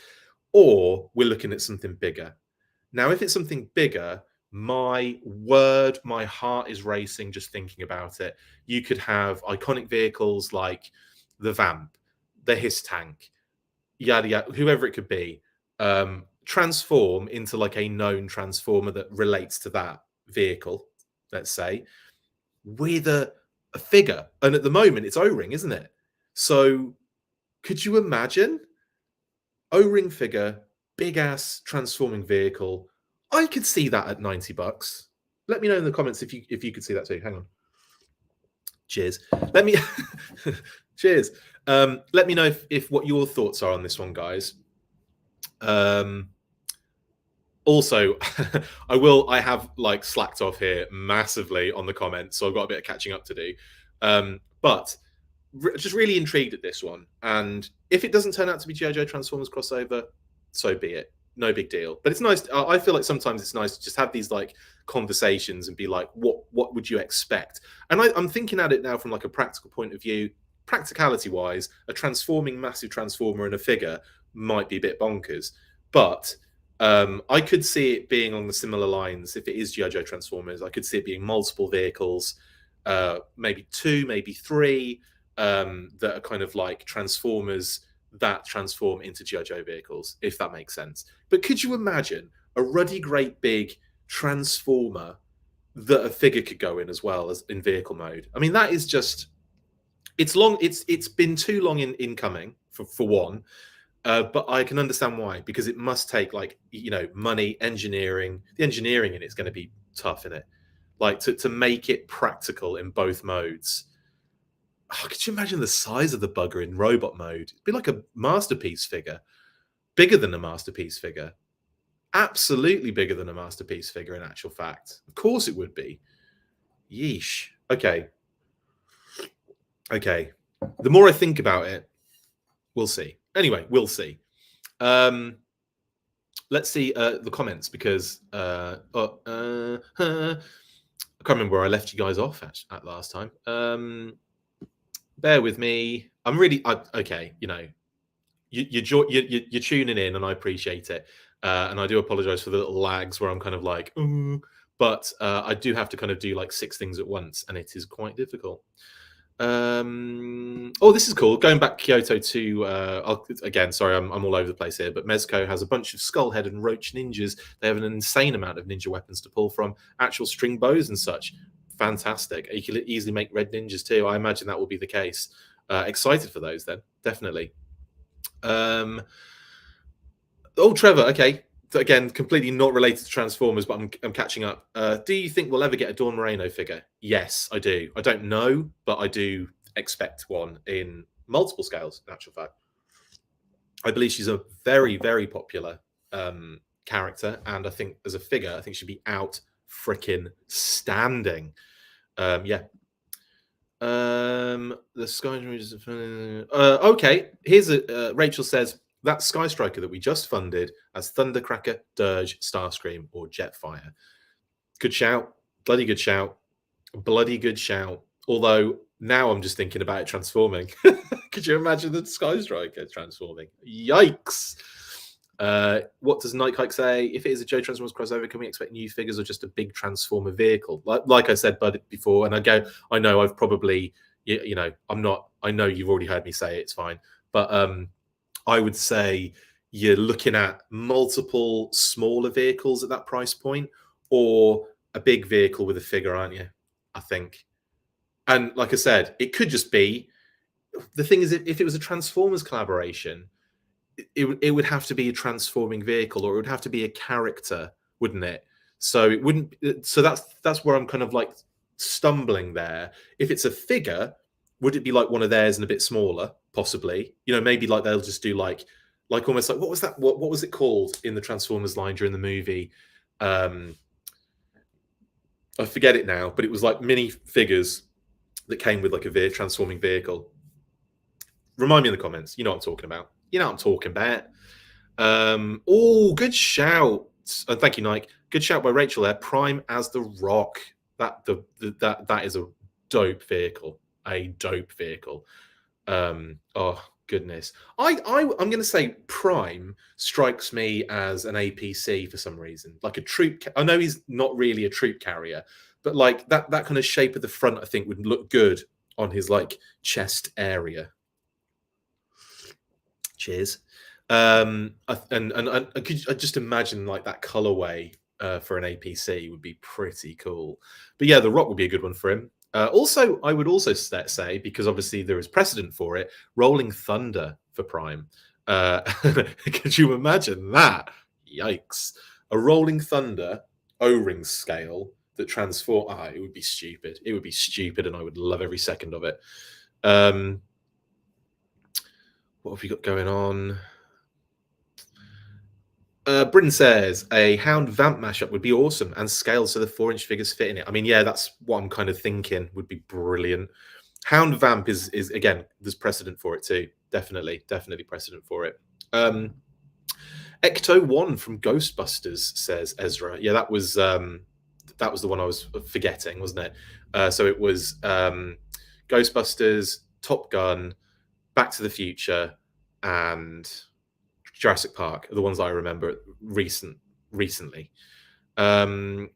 or we're looking at something bigger. Now, if it's something bigger, my word, my heart is racing just thinking about it. You could have iconic vehicles like the Vamp, the HISSTANK, yada yada, whoever it could be, transform into like a known transformer that relates to that vehicle, let's say, with a figure. And at the moment, it's O-ring, isn't it? So could you imagine O-ring figure, big ass transforming vehicle? I could see that at $90. Let me know in the comments if you could see that too. Hang on. Cheers. Let me cheers. Let me know if what your thoughts are on this one, guys. Also, I have like slacked off here massively on the comments, so I've got a bit of catching up to do. But just really intrigued at this one. And if it doesn't turn out to be G.I. Joe Transformers crossover, so be it. No big deal. But it's nice. I feel like sometimes it's nice to just have these like conversations and be like, what would you expect? And I'm thinking at it now from like a practical point of view. Practicality wise, a transforming massive transformer and a figure might be a bit bonkers. But I could see it being on the similar lines. If it is G.I. Joe Transformers, I could see it being multiple vehicles, maybe 2, maybe 3, that are kind of like Transformers that transform into G.I. Joe vehicles, if that makes sense. But could you imagine a ruddy, great big Transformer that a figure could go in as well as in vehicle mode? I mean, that is just, it's long. It's been too long in coming for one. But I can understand why, because it must take like, money, engineering. The engineering in it's going to be tough, in it, like to make it practical in both modes. Oh, could you imagine the size of the bugger in robot mode? It'd be like a masterpiece figure, bigger than a masterpiece figure, absolutely bigger than a masterpiece figure. In actual fact, of course it would be. Yeesh. Okay. The more I think about it, we'll see. Anyway, we'll see. Let's see the comments, because I can't remember where I left you guys off at last time. Bear with me. I'm really okay. You're tuning in, and I appreciate it. And I do apologize for the little lags where I'm kind of like, but I do have to kind of do like 6 things at once, and it is quite difficult. Oh, this is cool. Going back Kyoto to again, sorry, I'm all over the place here, but Mezco has a bunch of skullhead and roach ninjas. They have an insane amount of ninja weapons to pull from, actual string bows and such. Fantastic. You can easily make red ninjas too. I imagine that will be the case. Excited for those then, definitely. Oh, Trevor, okay. Again, completely not related to Transformers, but I'm catching up. Do you think we'll ever get a Dawn Moreno figure? Yes, I do. I don't know, but I do expect one in multiple scales, in actual fact. I believe she's a very, very popular character, and I think as a figure, I think she'd be out freaking standing. Yeah. The Sky okay. Here's a Rachel says, that Sky Striker that we just funded as Thundercracker, Dirge, Starscream, or Jetfire. Good shout. Bloody good shout. Bloody good shout. Although now I'm just thinking about it transforming. Could you imagine the Sky Striker transforming? Yikes. What does Nightcike say? If it is a Joe Transformers crossover, can we expect new figures or just a big Transformer vehicle? Like I said, Bud, before, and I know I've probably, I'm not, I know you've already heard me say it, it's fine. But I would say you're looking at multiple smaller vehicles at that price point, or a big vehicle with a figure, aren't you? I think. And like I said, it could just be, the thing is, if it was a Transformers collaboration, it would have to be a transforming vehicle, or it would have to be a character, wouldn't it? So it wouldn't. So that's where I'm kind of like stumbling there. If it's a figure, would it be like one of theirs and a bit smaller, possibly? Maybe like they'll just do like almost like, what was that? What was it called in the Transformers line during the movie? I forget it now, but it was like mini figures that came with like a transforming vehicle. Remind me in the comments. You know what I'm talking about. You know what I'm talking about. Oh, good shout. And thank you, Nike. Good shout by Rachel there. Prime as the Rock. That is a dope vehicle. A dope vehicle. Oh, goodness. I'm going to say Prime strikes me as an APC for some reason, like a troop. I know he's not really a troop carrier, but like that kind of shape of the front, I think would look good on his like chest area. Cheers. I just imagine like that colorway for an APC would be pretty cool. But yeah, the Rock would be a good one for him. Also, I would also say, because obviously there is precedent for it, Rolling Thunder for Prime. Could you imagine that? Yikes! A Rolling Thunder O-ring scale that transform. Ah, it would be stupid. It would be stupid, and I would love every second of it. What have we got going on? Bryn says a Hound Vamp mashup would be awesome and scaled so the 4-inch figures fit in it. I mean, yeah, that's what I'm kind of thinking would be brilliant. Hound Vamp is again, there's precedent for it too. Definitely precedent for it. Ecto One from Ghostbusters says Ezra. Yeah, that was the one I was forgetting, wasn't it? So it was Ghostbusters, Top Gun, Back to the Future, and Jurassic Park are the ones I remember recently. Oh,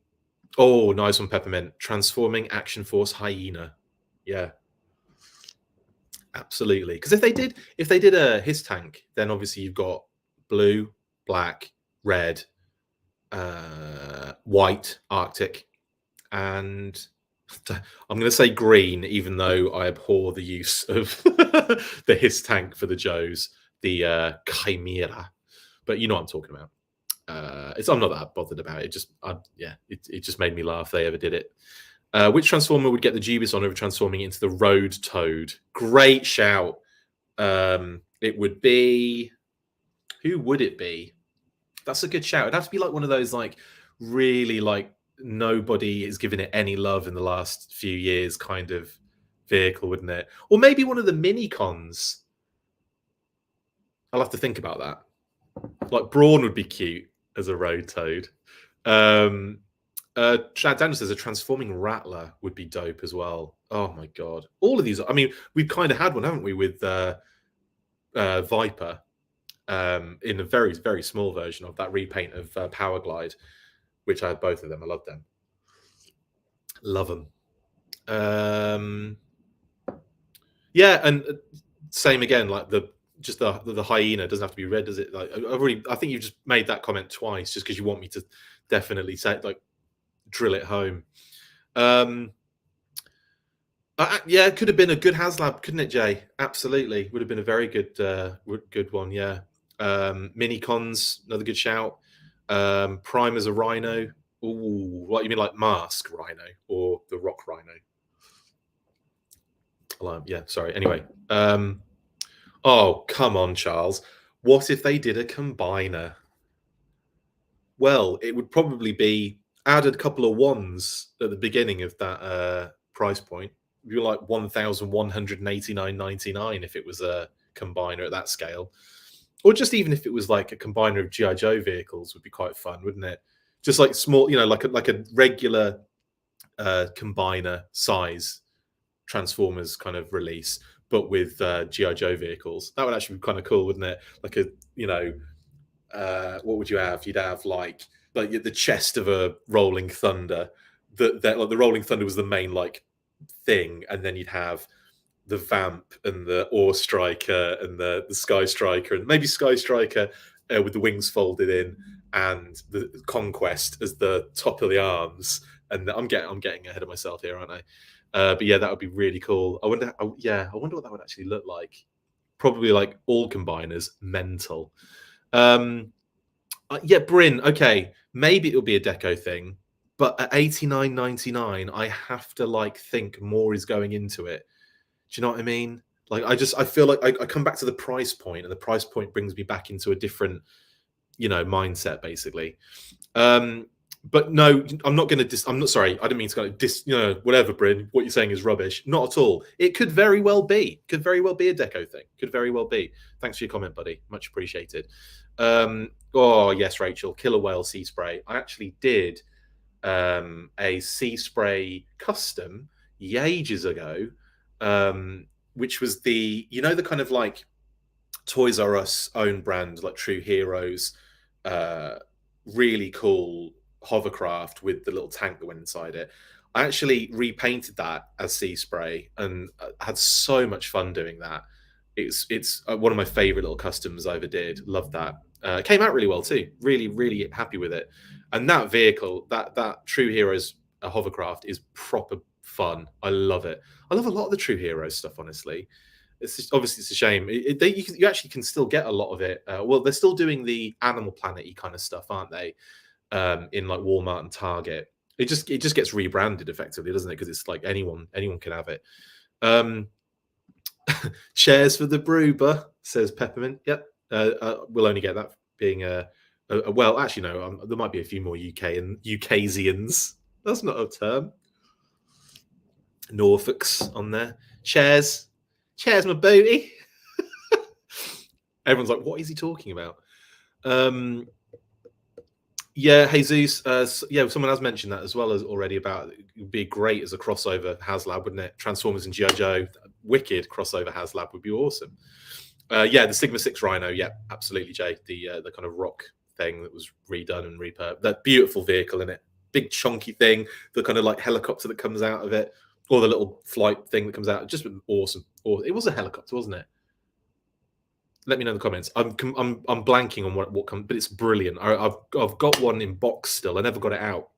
nice one, Peppermint. Transforming Action Force Hyena. Yeah, absolutely. Because if they did a HISSTANK, then obviously you've got blue, black, red, white, Arctic, and I'm going to say green, even though I abhor the use of the HISSTANK for the Joes, the Chimera. But you know what I'm talking about. I'm not that bothered about it. It just made me laugh. They ever did it. Which Transformer would get the Jeebus honor of transforming into the Road Toad? Great shout. It would be. Who would it be? That's a good shout. It'd have to be like one of those like really like nobody is giving it any love in the last few years kind of vehicle, wouldn't it? Or maybe one of the mini cons. I'll have to think about that. Like Brawn would be cute as a Road Toad. Daniel says a transforming Rattler would be dope as well. Oh my god! All of these. I mean, we've kind of had one, haven't we, with Viper in a very, very small version of that repaint of Powerglide, which I had both of them. I love them. Love them. Yeah, and same again. Like the hyena doesn't have to be red, does it? Like I think you've just made that comment twice, just because you want me to definitely say like drill it home. Yeah, it could have been a good HasLab, couldn't it, Jay? Absolutely, would have been a very good one. Yeah. Mini cons, another good shout. Prime as a Rhino. Ooh, what you mean, like Mask Rhino or the Rock Rhino? Yeah, sorry. Anyway, oh come on, Charles. What if they did a combiner? Well, it would probably be added a couple of ones at the beginning of that price point. It'd be like 1,189.99 if it was a combiner at that scale. Or just even if it was like a combiner of G.I. Joe vehicles would be quite fun, wouldn't it? Just like small, like a regular combiner size Transformers kind of release, but with G.I. Joe vehicles. That would actually be kind of cool, wouldn't it? Like what would you have? You'd have like the chest of a Rolling Thunder. That like the Rolling Thunder was the main like thing, and then you'd have the Vamp and the Ore Striker and the Sky Striker, and maybe Sky Striker with the wings folded in, and the Conquest as the top of the arms. And I'm getting ahead of myself here, aren't I? But yeah, that would be really cool. I wonder what that would actually look like. Probably like all combiners, mental. Yeah, Bryn. Okay, maybe it'll be a deco thing, but at $89.99, I have to like think more is going into it. Do you know what I mean? Like I feel like I come back to the price point, and the price point brings me back into a different, mindset basically. But no, I'm not going to. I'm not sorry. I didn't mean to kind of whatever, Bryn. What you're saying is rubbish. Not at all. It could very well be. Could very well be a deco thing. Could very well be. Thanks for your comment, buddy. Much appreciated. Oh yes, Rachel. Killer Whale Sea Spray. I actually did a Sea Spray custom ages ago, which was the kind of like Toys R Us own brand, like True Heroes, really cool hovercraft with the little tank that went inside it. I actually repainted that as sea spray and had so much fun doing that. It's one of my favorite little customs I ever did. Loved that. Came out really well too. Really, really happy with it. And that vehicle, that True Heroes hovercraft, is proper fun. I love it. I love a lot of the True Heroes stuff, honestly. It's just, obviously it's a shame. You actually can still get a lot of it. Well, they're still doing the Animal Planet-y kind of stuff, aren't they? In like Walmart and Target. It just gets rebranded effectively, doesn't it? Because it's like anyone can have it. Shares for the brewer, says Peppermint. Yep. We'll only get that being a well, actually no. There might be a few more UKsians. That's not a term. Norfolks on there. Shares my booty. Everyone's like, what is he talking about? Yeah, Jesus. Yeah, someone has mentioned that as well as already about it would be great as a crossover HasLab, wouldn't it? Transformers and G.I. Joe, wicked crossover HasLab would be awesome. Yeah, the Sigma 6 Rhino. Yeah, absolutely, Jay. The kind of rock thing that was redone and repurposed. That beautiful vehicle in it, big chunky thing, the kind of like helicopter that comes out of it, or the little flight thing that comes out. Just awesome. Or it was a helicopter, wasn't it? Let me know in the comments. I'm blanking on what comes, but it's brilliant. I've got one in box still. I never got it out.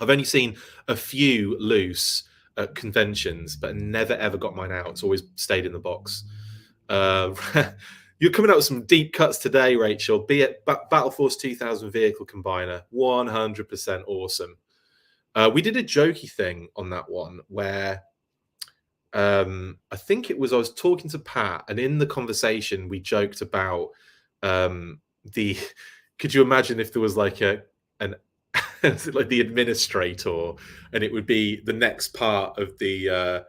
I've only seen a few loose at conventions, but never ever got mine out. It's always stayed in the box. You're coming out with some deep cuts today, Rachel. Be it Battle Force 2000 vehicle combiner, 100% awesome. We did a jokey thing on that one where I think it was I was talking to Pat, and in the conversation we joked about the. Could you imagine if there was like an like the administrator, and it would be the next part of the.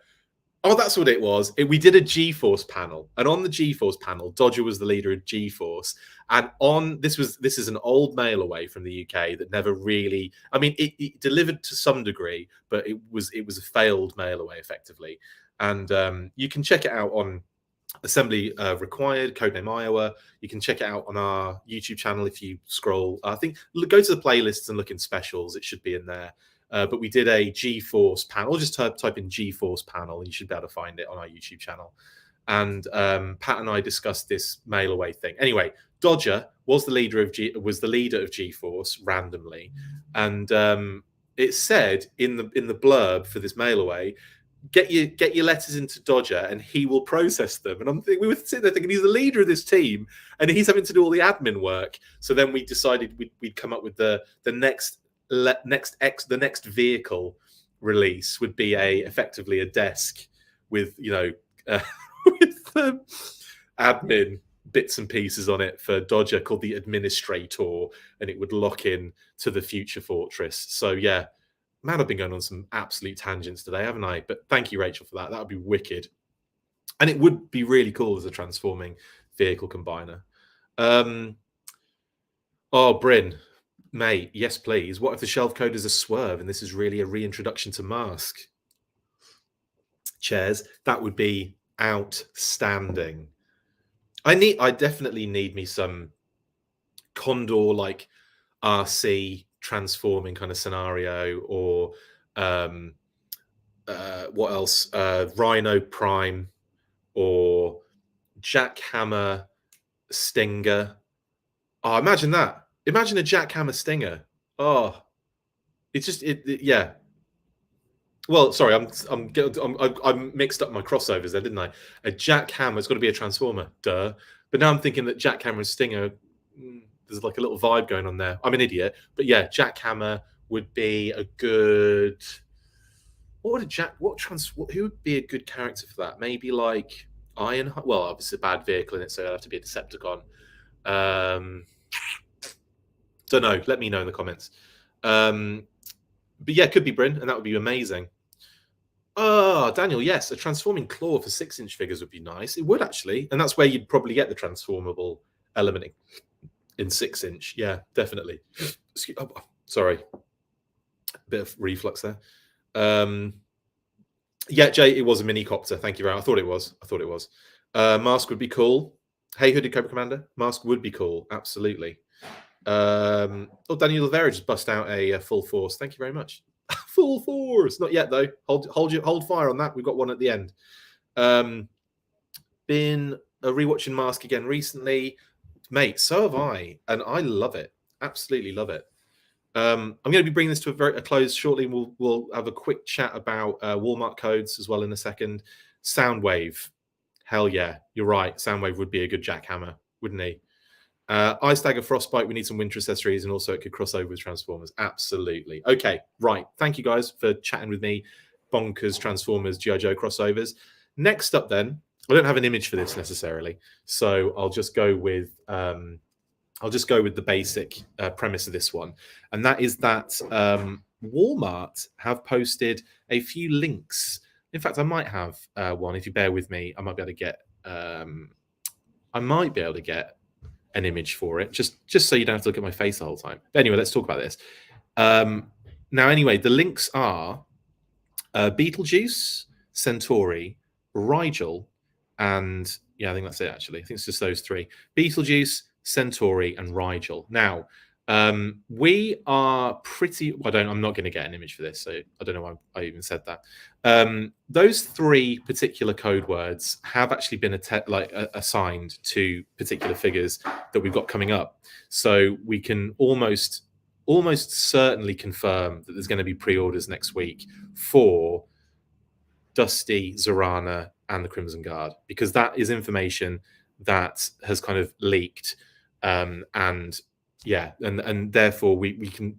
Oh, that's what it was. We did a G-Force panel, and on the G-Force panel, Dodger was the leader of G-Force, and on this is an old mail away from the UK that never really. I mean, it delivered to some degree, but it was a failed mail away effectively. And you can check it out on Assembly Required, Codename Iowa. You can check it out on our YouTube channel if you scroll. I think go to the playlists and look in specials. It should be in there. But we did a G-Force panel. Just type in G-Force panel, and you should be able to find it on our YouTube channel. And Pat and I discussed this mail away thing. Anyway, Dodger was the leader of G-Force randomly, and it said in the blurb for this mail away, get your letters into Dodger and he will process them. And we were sitting there thinking he's the leader of this team and he's having to do all the admin work. So then we decided we'd come up with the next vehicle release would be effectively a desk with with admin bits and pieces on it for Dodger called the Administrator, and it would lock in to the future fortress. So yeah. Man, I've been going on some absolute tangents today, haven't I? But thank you, Rachel, for that. That would be wicked. And it would be really cool as a transforming vehicle combiner. Oh, Bryn, mate, yes, please. What if the shelf code is a swerve and this is really a reintroduction to Mask? Chairs, that would be outstanding. I definitely need me some Condor like RC transforming kind of scenario, or what else? Rhino Prime or Jackhammer Stinger. Oh, imagine that. Imagine a Jackhammer Stinger. Oh, it's just yeah. Well, sorry, I mixed up my crossovers there, didn't I? A Jackhammer, it's got to be a Transformer, duh. But now I'm thinking that Jackhammer and Stinger, there's like a little vibe going on there. I'm an idiot, but yeah, Jackhammer would be a good. Who would be a good character for that? Maybe like Ironheart. Well, obviously a bad vehicle in it, so it'd have to be a Decepticon. Don't know. Let me know in the comments. But yeah, it could be Bryn, and that would be amazing. Oh, Daniel, yes, a transforming claw for 6-inch figures would be nice. It would actually, and that's where you'd probably get the transformable element in 6-inch. Yeah, definitely. Oh, sorry, a bit of reflux there. Yeah, Jay, it was a mini copter. Thank you, Ray. I thought it was. Mask would be cool. Hey, Hooded Cobra Commander, mask would be cool. Absolutely. Oh, Daniel Oliveira just bust out a full force. Thank you very much. Full force. Not yet though. Hold fire on that. We've got one at the end. Been rewatching Mask again recently, mate. So have I, and I love it. Absolutely love it. I'm going to be bringing this to a close shortly. We'll have a quick chat about Walmart codes as well in a second. Soundwave, hell yeah, you're right. Soundwave would be a good jackhammer, wouldn't he? Ice Dagger Frostbite, we need some winter accessories, and also it could cross over with Transformers. Absolutely. Okay, right. Thank you guys for chatting with me. Bonkers Transformers G.I. Joe crossovers. Next up, then, I don't have an image for this necessarily, so I'll just go with the basic premise of this one, and that is that Walmart have posted a few links. In fact, I might have one. If you bear with me, I might be able to get. I might be able to get an image for it, just so you don't have to look at my face the whole time. But anyway, let's talk about this. Now, anyway, the links are Beetlejuice, Centauri, Rigel, and yeah, I think that's it. Actually, I think it's just those three: Beetlejuice, Centauri, and Rigel. Now, we are pretty. I'm not going to get an image for this, so I don't know why I even said that. Those three particular code words have actually been assigned to particular figures that we've got coming up, so we can almost certainly confirm that there's going to be pre-orders next week for Dusty, Zorana, and the Crimson Guard, because that is information that has kind of leaked, and yeah, and therefore we can.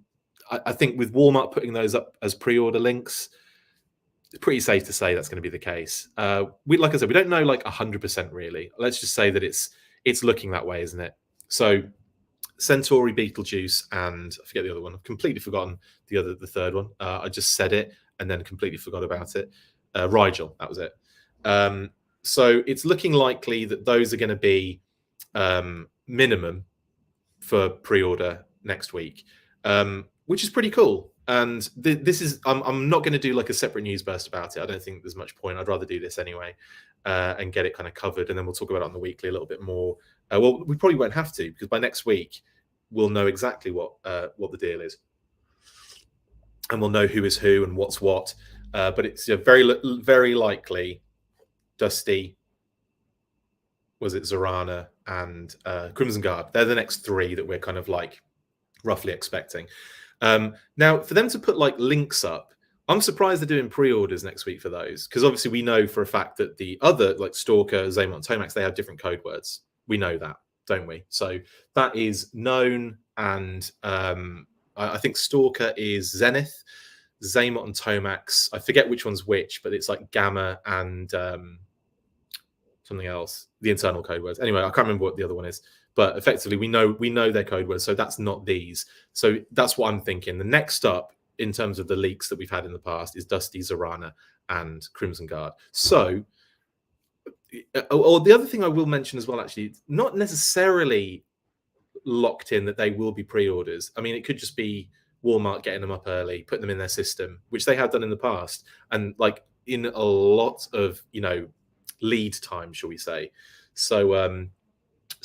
I think with Walmart putting those up as pre-order links, it's pretty safe to say that's going to be the case. Like I said, we don't know like 100% really. Let's just say that it's looking that way, isn't it? So Centauri, Beetlejuice, and I forget the other one. I've completely forgotten the third one. I just said it and then completely forgot about it. Rigel, that was it. So it's looking likely that those are going to be minimum for pre-order next week, which is pretty cool. And this is, I'm not going to do like a separate news burst about it. I don't think there's much point. I'd rather do this anyway and get it kind of covered, and then we'll talk about it on the weekly a little bit more. Well, we probably won't have to, because by next week we'll know exactly what the deal is, and we'll know who is who and what's what. But it's very likely Dusty, was it Zorana, and Crimson Guard. They're the next three that we're kind of like roughly expecting. Now, for them to put like links up, I'm surprised they're doing pre-orders next week for those, because obviously we know for a fact that the other, like Stalker, Xamot, and Tomax, they have different code words. We know that, don't we? So that is known, and I think Stalker is Zenith, Xamot and Tomax, I forget which one's which, but it's like Gamma and something else, the internal code words. Anyway, I can't remember what the other one is, but effectively we know their code words, so that's not these. So that's what I'm thinking. The next up in terms of the leaks that we've had in the past is Dusty, Zorana, and Crimson Guard. So, or the other thing I will mention as well, actually, not necessarily locked in that they will be pre-orders. I mean, it could just be Walmart getting them up early, putting them in their system, which they have done in the past, and like in a lot of lead time, shall we say. So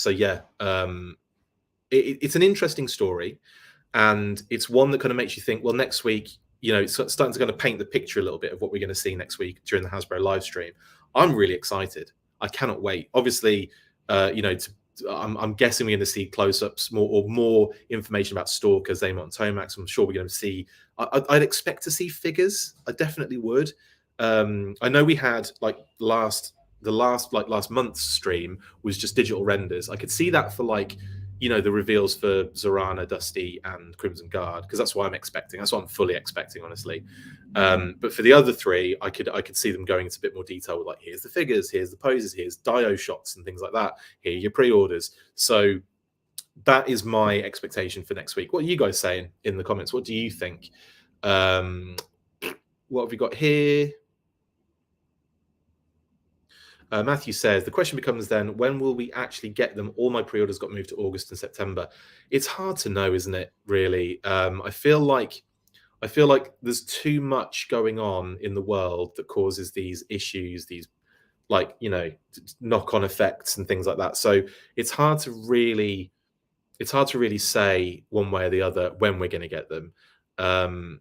yeah, it's an interesting story, and it's one that kind of makes you think, well, next week, it's starting to kind of paint the picture a little bit of what we're going to see next week during the Hasbro live stream. I'm really excited. I cannot wait. Obviously, I'm guessing we're going to see close-ups, more information about Stalker, Xamot, and Tomax. I'm sure we're going to see. I'd expect to see figures. I definitely would. I know we had like the last month's stream was just digital renders. I could see that for like the reveals for Zorana, Dusty, and Crimson Guard, because that's what I'm expecting. That's what I'm fully expecting, honestly. But for the other three, I could see them going into a bit more detail with like, here's the figures, here's the poses, here's Dio shots and things like that. Here are your pre-orders. So that is my expectation for next week. What are you guys saying in the comments? What do you think? What have we got here? Matthew says, the question becomes then, when will we actually get them? All my pre-orders got moved to August and September. It's hard to know, isn't it, really? I feel like there's too much going on in the world that causes these issues, these like, you know, knock-on effects and things like that. So it's hard to really say one way or the other when we're going to get them. I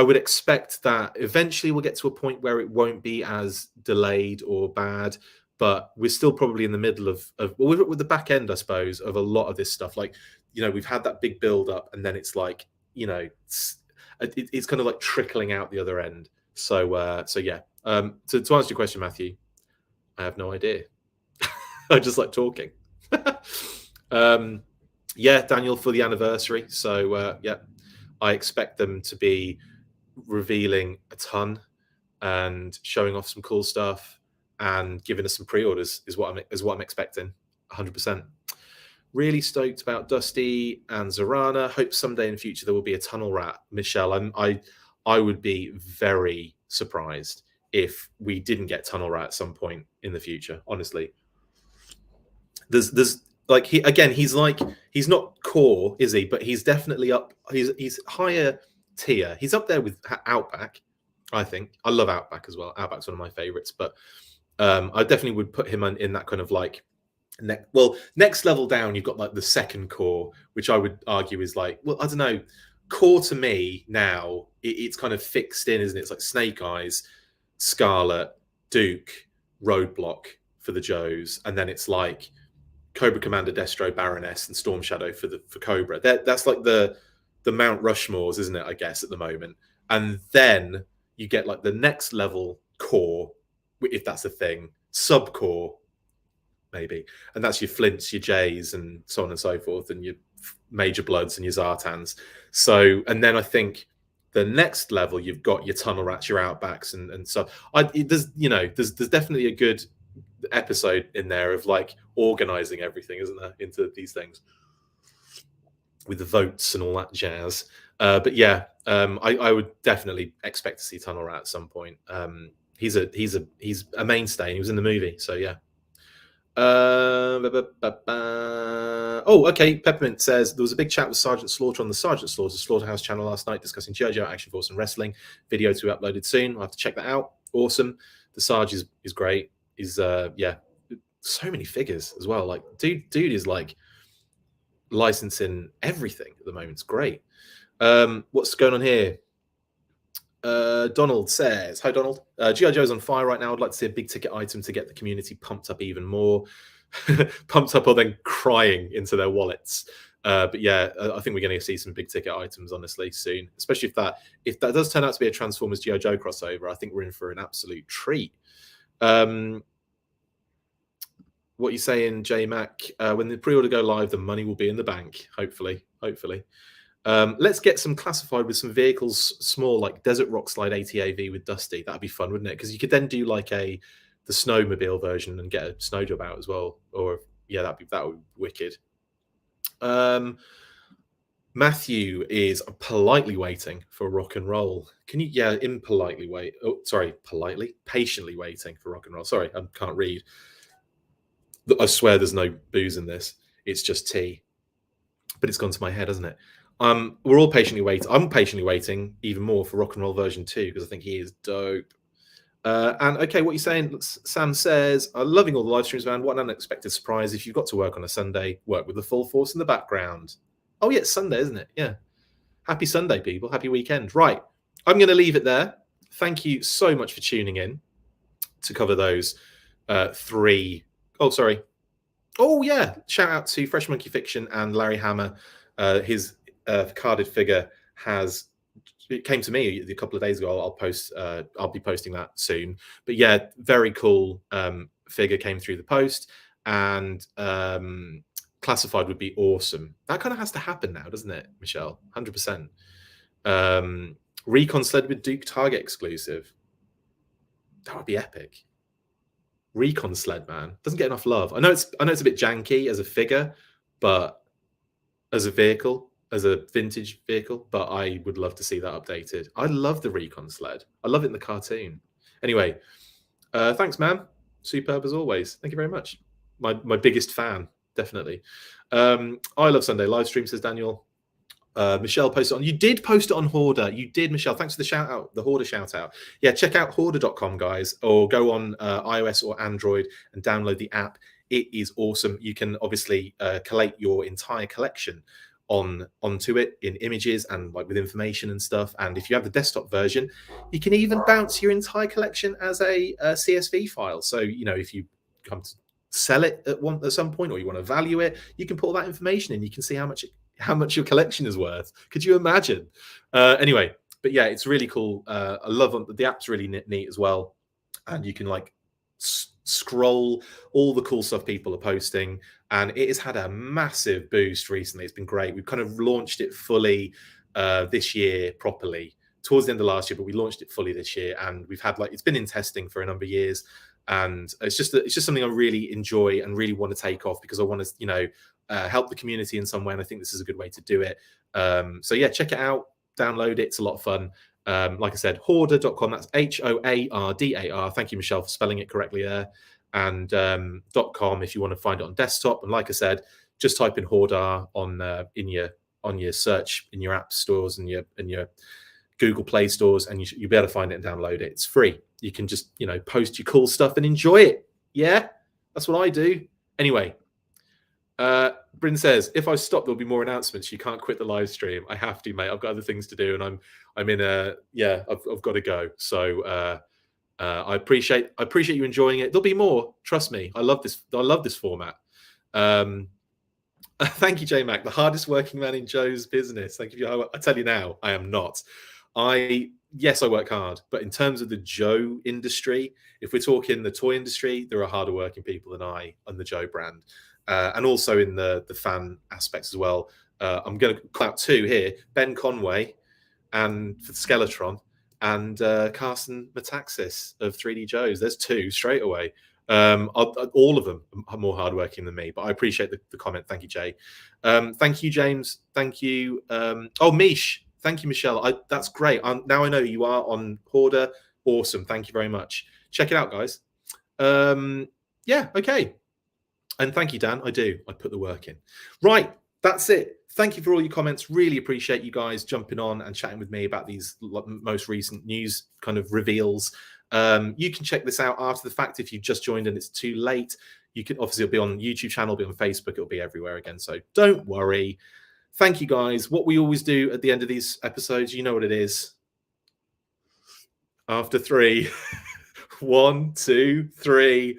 would expect that eventually we'll get to a point where it won't be as delayed or bad, but we're still probably in the middle of well, with the back end, I suppose, of a lot of this stuff. Like, you know, we've had that big build up, and then it's like, you know, it's kind of like trickling out the other end. So yeah. To answer your question, Matthew, I have no idea. I just like talking. Yeah, Daniel, for the anniversary. So yeah, I expect them to be revealing a ton and showing off some cool stuff and giving us some pre-orders is what I'm expecting. 100%. Really stoked about Dusty and Zorana. Hope someday in the future there will be a tunnel rat. Michelle, I would be very surprised if we didn't get tunnel rat at some point in the future. Honestly, there's like he's not core, is he? But he's definitely up. He's higher tier. He's up there with Outback. I think I love Outback as well. Outback's one of my favorites, but I definitely would put him in that kind of like next level down. You've got like the second core, which I would argue is like, well, I don't know. Core to me now, it's kind of fixed in, isn't it? It's like Snake Eyes, Scarlet, Duke, Roadblock for the Joes, and then it's like Cobra Commander, Destro, Baroness, and Storm Shadow for Cobra. That's like the Mount Rushmores, isn't it? I guess at the moment, and then you get like the next level core, if that's a thing, sub core, maybe, and that's your Flints, your Jays, and so on and so forth, and your Major Bloods and your Zartans. So, and then I think the next level you've got your Tunnel Rats, your Outbacks, and so there's definitely a good episode in there of like organizing everything, isn't there, into these things with the votes and all that jazz. But yeah, I would definitely expect to see Tunnel Rat at some point. He's a mainstay, and he was in the movie, so yeah. Oh, okay. Peppermint says there was a big chat with Sergeant Slaughter on the Sergeant Slaughter Slaughterhouse channel last night discussing JoJo, Action Force, and wrestling. Video to be uploaded soon. I'll have to check that out. Awesome. The Sarge is great. Is yeah, so many figures as well. Like dude is like licensing everything at the moment. It's great. What's going on here? Donald says, hi Donald, G.I. Joe's on fire right now. I'd like to see a big ticket item to get the community pumped up even more. Pumped up or then crying into their wallets. But yeah, I think we're going to see some big ticket items honestly soon, especially if that does turn out to be a Transformers G.I. Joe crossover. I think we're in for an absolute treat. What you saying, J Mac? When the pre-order go live, the money will be in the bank. Hopefully. Let's get some classified with some vehicles, small like Desert Rock Slide ATAV with Dusty. That'd be fun, wouldn't it? Because you could then do like the snowmobile version and get a snow job out as well. Or yeah, that would be wicked. Matthew is politely waiting for rock and roll. Can you impolitely wait? Oh, sorry, patiently waiting for rock and roll. Sorry, I can't read. I swear there's no booze in this. It's just tea. But it's gone to my head, hasn't it? We're all patiently waiting. I'm patiently waiting even more for Rock and Roll version 2 because I think he is dope. And okay, what you're saying, Sam says, I'm loving all the live streams, man. What an unexpected surprise. If you've got to work on a Sunday, work with the full force in the background. Oh, yeah, it's Sunday, isn't it? Yeah. Happy Sunday, people. Happy weekend. Right. I'm going to leave it there. Thank you so much for tuning in to cover those three. Oh, sorry. Oh, yeah. Shout out to Fresh Monkey Fiction and Larry Hammer. His carded figure it came to me a couple of days ago. I'll be posting that soon. But yeah, very cool figure came through the post, and classified would be awesome. That kind of has to happen now, doesn't it, Michelle? 100%. Recon sled with Duke Target exclusive. That would be epic. Recon sled, man, doesn't get enough love. I know it's a bit janky as a figure, but as a vehicle, as a vintage vehicle, but I would love to see that updated. I love the Recon sled. I love it in the cartoon. Anyway, thanks, man. Superb as always. Thank you very much. My biggest fan, definitely. I love Sunday live stream, says Daniel. Michelle posted on. You did post it on Hoarder. You did, Michelle. Thanks for the shout out, the Hoarder shout out. Yeah, check out hoarder.com, guys, or go on iOS or Android and download the app. It is awesome. You can obviously collate your entire collection onto it in images and like with information and stuff. And if you have the desktop version, you can even bounce your entire collection as a CSV file. So if you come to sell it at some point, or you want to value it, you can put all that information in. You can see how much your collection is worth. Could you imagine? Anyway, but yeah, it's really cool. I love the app's really neat as well, and you can like scroll all the cool stuff people are posting, and it has had a massive boost recently. It's been great. We've kind of launched it fully this year properly towards the end of last year, but we launched it fully this year, and we've had it's been in testing for a number of years, and it's just something I really enjoy and really want to take off, because I want to help the community in some way, and I think this is a good way to do it. So yeah, check it out, download it. It's a lot of fun. Like I said, hoarder.com. That's HOARDAR. Thank you, Michelle, for spelling it correctly there. And .com if you want to find it on desktop. And like I said, just type in Hoarder on your search in your app stores and your Google Play stores, and you'll be able to find it and download it. It's free. You can just post your cool stuff and enjoy it. Yeah, that's what I do. Anyway, Bryn says, if I stop, there'll be more announcements. You can't quit the live stream. I have to, mate. I've got other things to do, and I'm in I've got to go. So I appreciate you enjoying it. There'll be more. Trust me. I love this format. Thank you, J Mac, the hardest working man in Joe's business. Thank you. I tell you now, I am not. Yes, I work hard, but in terms of the Joe industry, if we're talking the toy industry, there are harder working people than I on the Joe brand. And also in the fan aspects as well. I'm going to call out two here: Ben Conway and for Skeletron, and Carson Metaxas of 3D Joes. There's two straight away. All of them are more hardworking than me, but I appreciate the comment. Thank you, Jay. Thank you, James. Thank you. Mish. Thank you, Michelle. That's great. Now I know you are on Hoarder. Awesome. Thank you very much. Check it out, guys. Yeah. Okay. And thank you, Dan. I put the work in. Right. That's it. Thank you for all your comments. Really appreciate you guys jumping on and chatting with me about these most recent news kind of reveals. You can check this out after the fact if you've just joined and it's too late. You can obviously, it'll be on YouTube channel, it'll be on Facebook, it'll be everywhere again. So don't worry. Thank you, guys. What we always do at the end of these episodes, you know what it is. After 3, 1, 2, 3.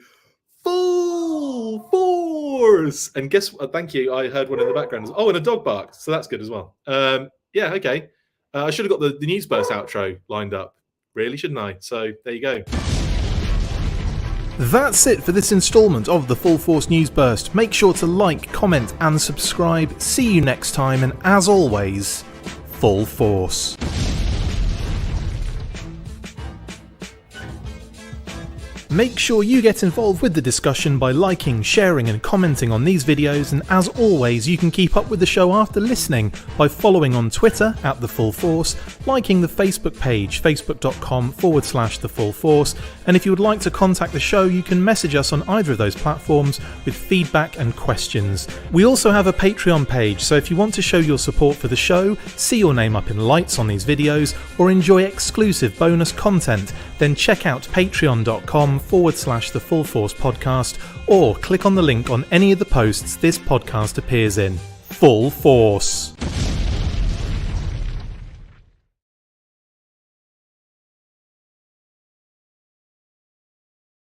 Full force. And guess what? Thank you. I heard one in the background. Oh, and a dog bark. So that's good as well. Yeah, okay. I should have got the news burst outro lined up. Really, shouldn't I? So there you go. That's it for this installment of the Full Force News Burst. Make sure to like, comment and subscribe. See you next time, and as always, Full Force. Make sure you get involved with the discussion by liking, sharing and commenting on these videos, and as always you can keep up with the show after listening by following on Twitter @TheFullForce, liking the Facebook page facebook.com/TheFullForce, and if you would like to contact the show you can message us on either of those platforms with feedback and questions. We also have a Patreon page, so if you want to show your support for the show, see your name up in lights on these videos, or enjoy exclusive bonus content, then check out patreon.com/TheFullForce podcast, or click on the link on any of the posts this podcast appears in. Full Force.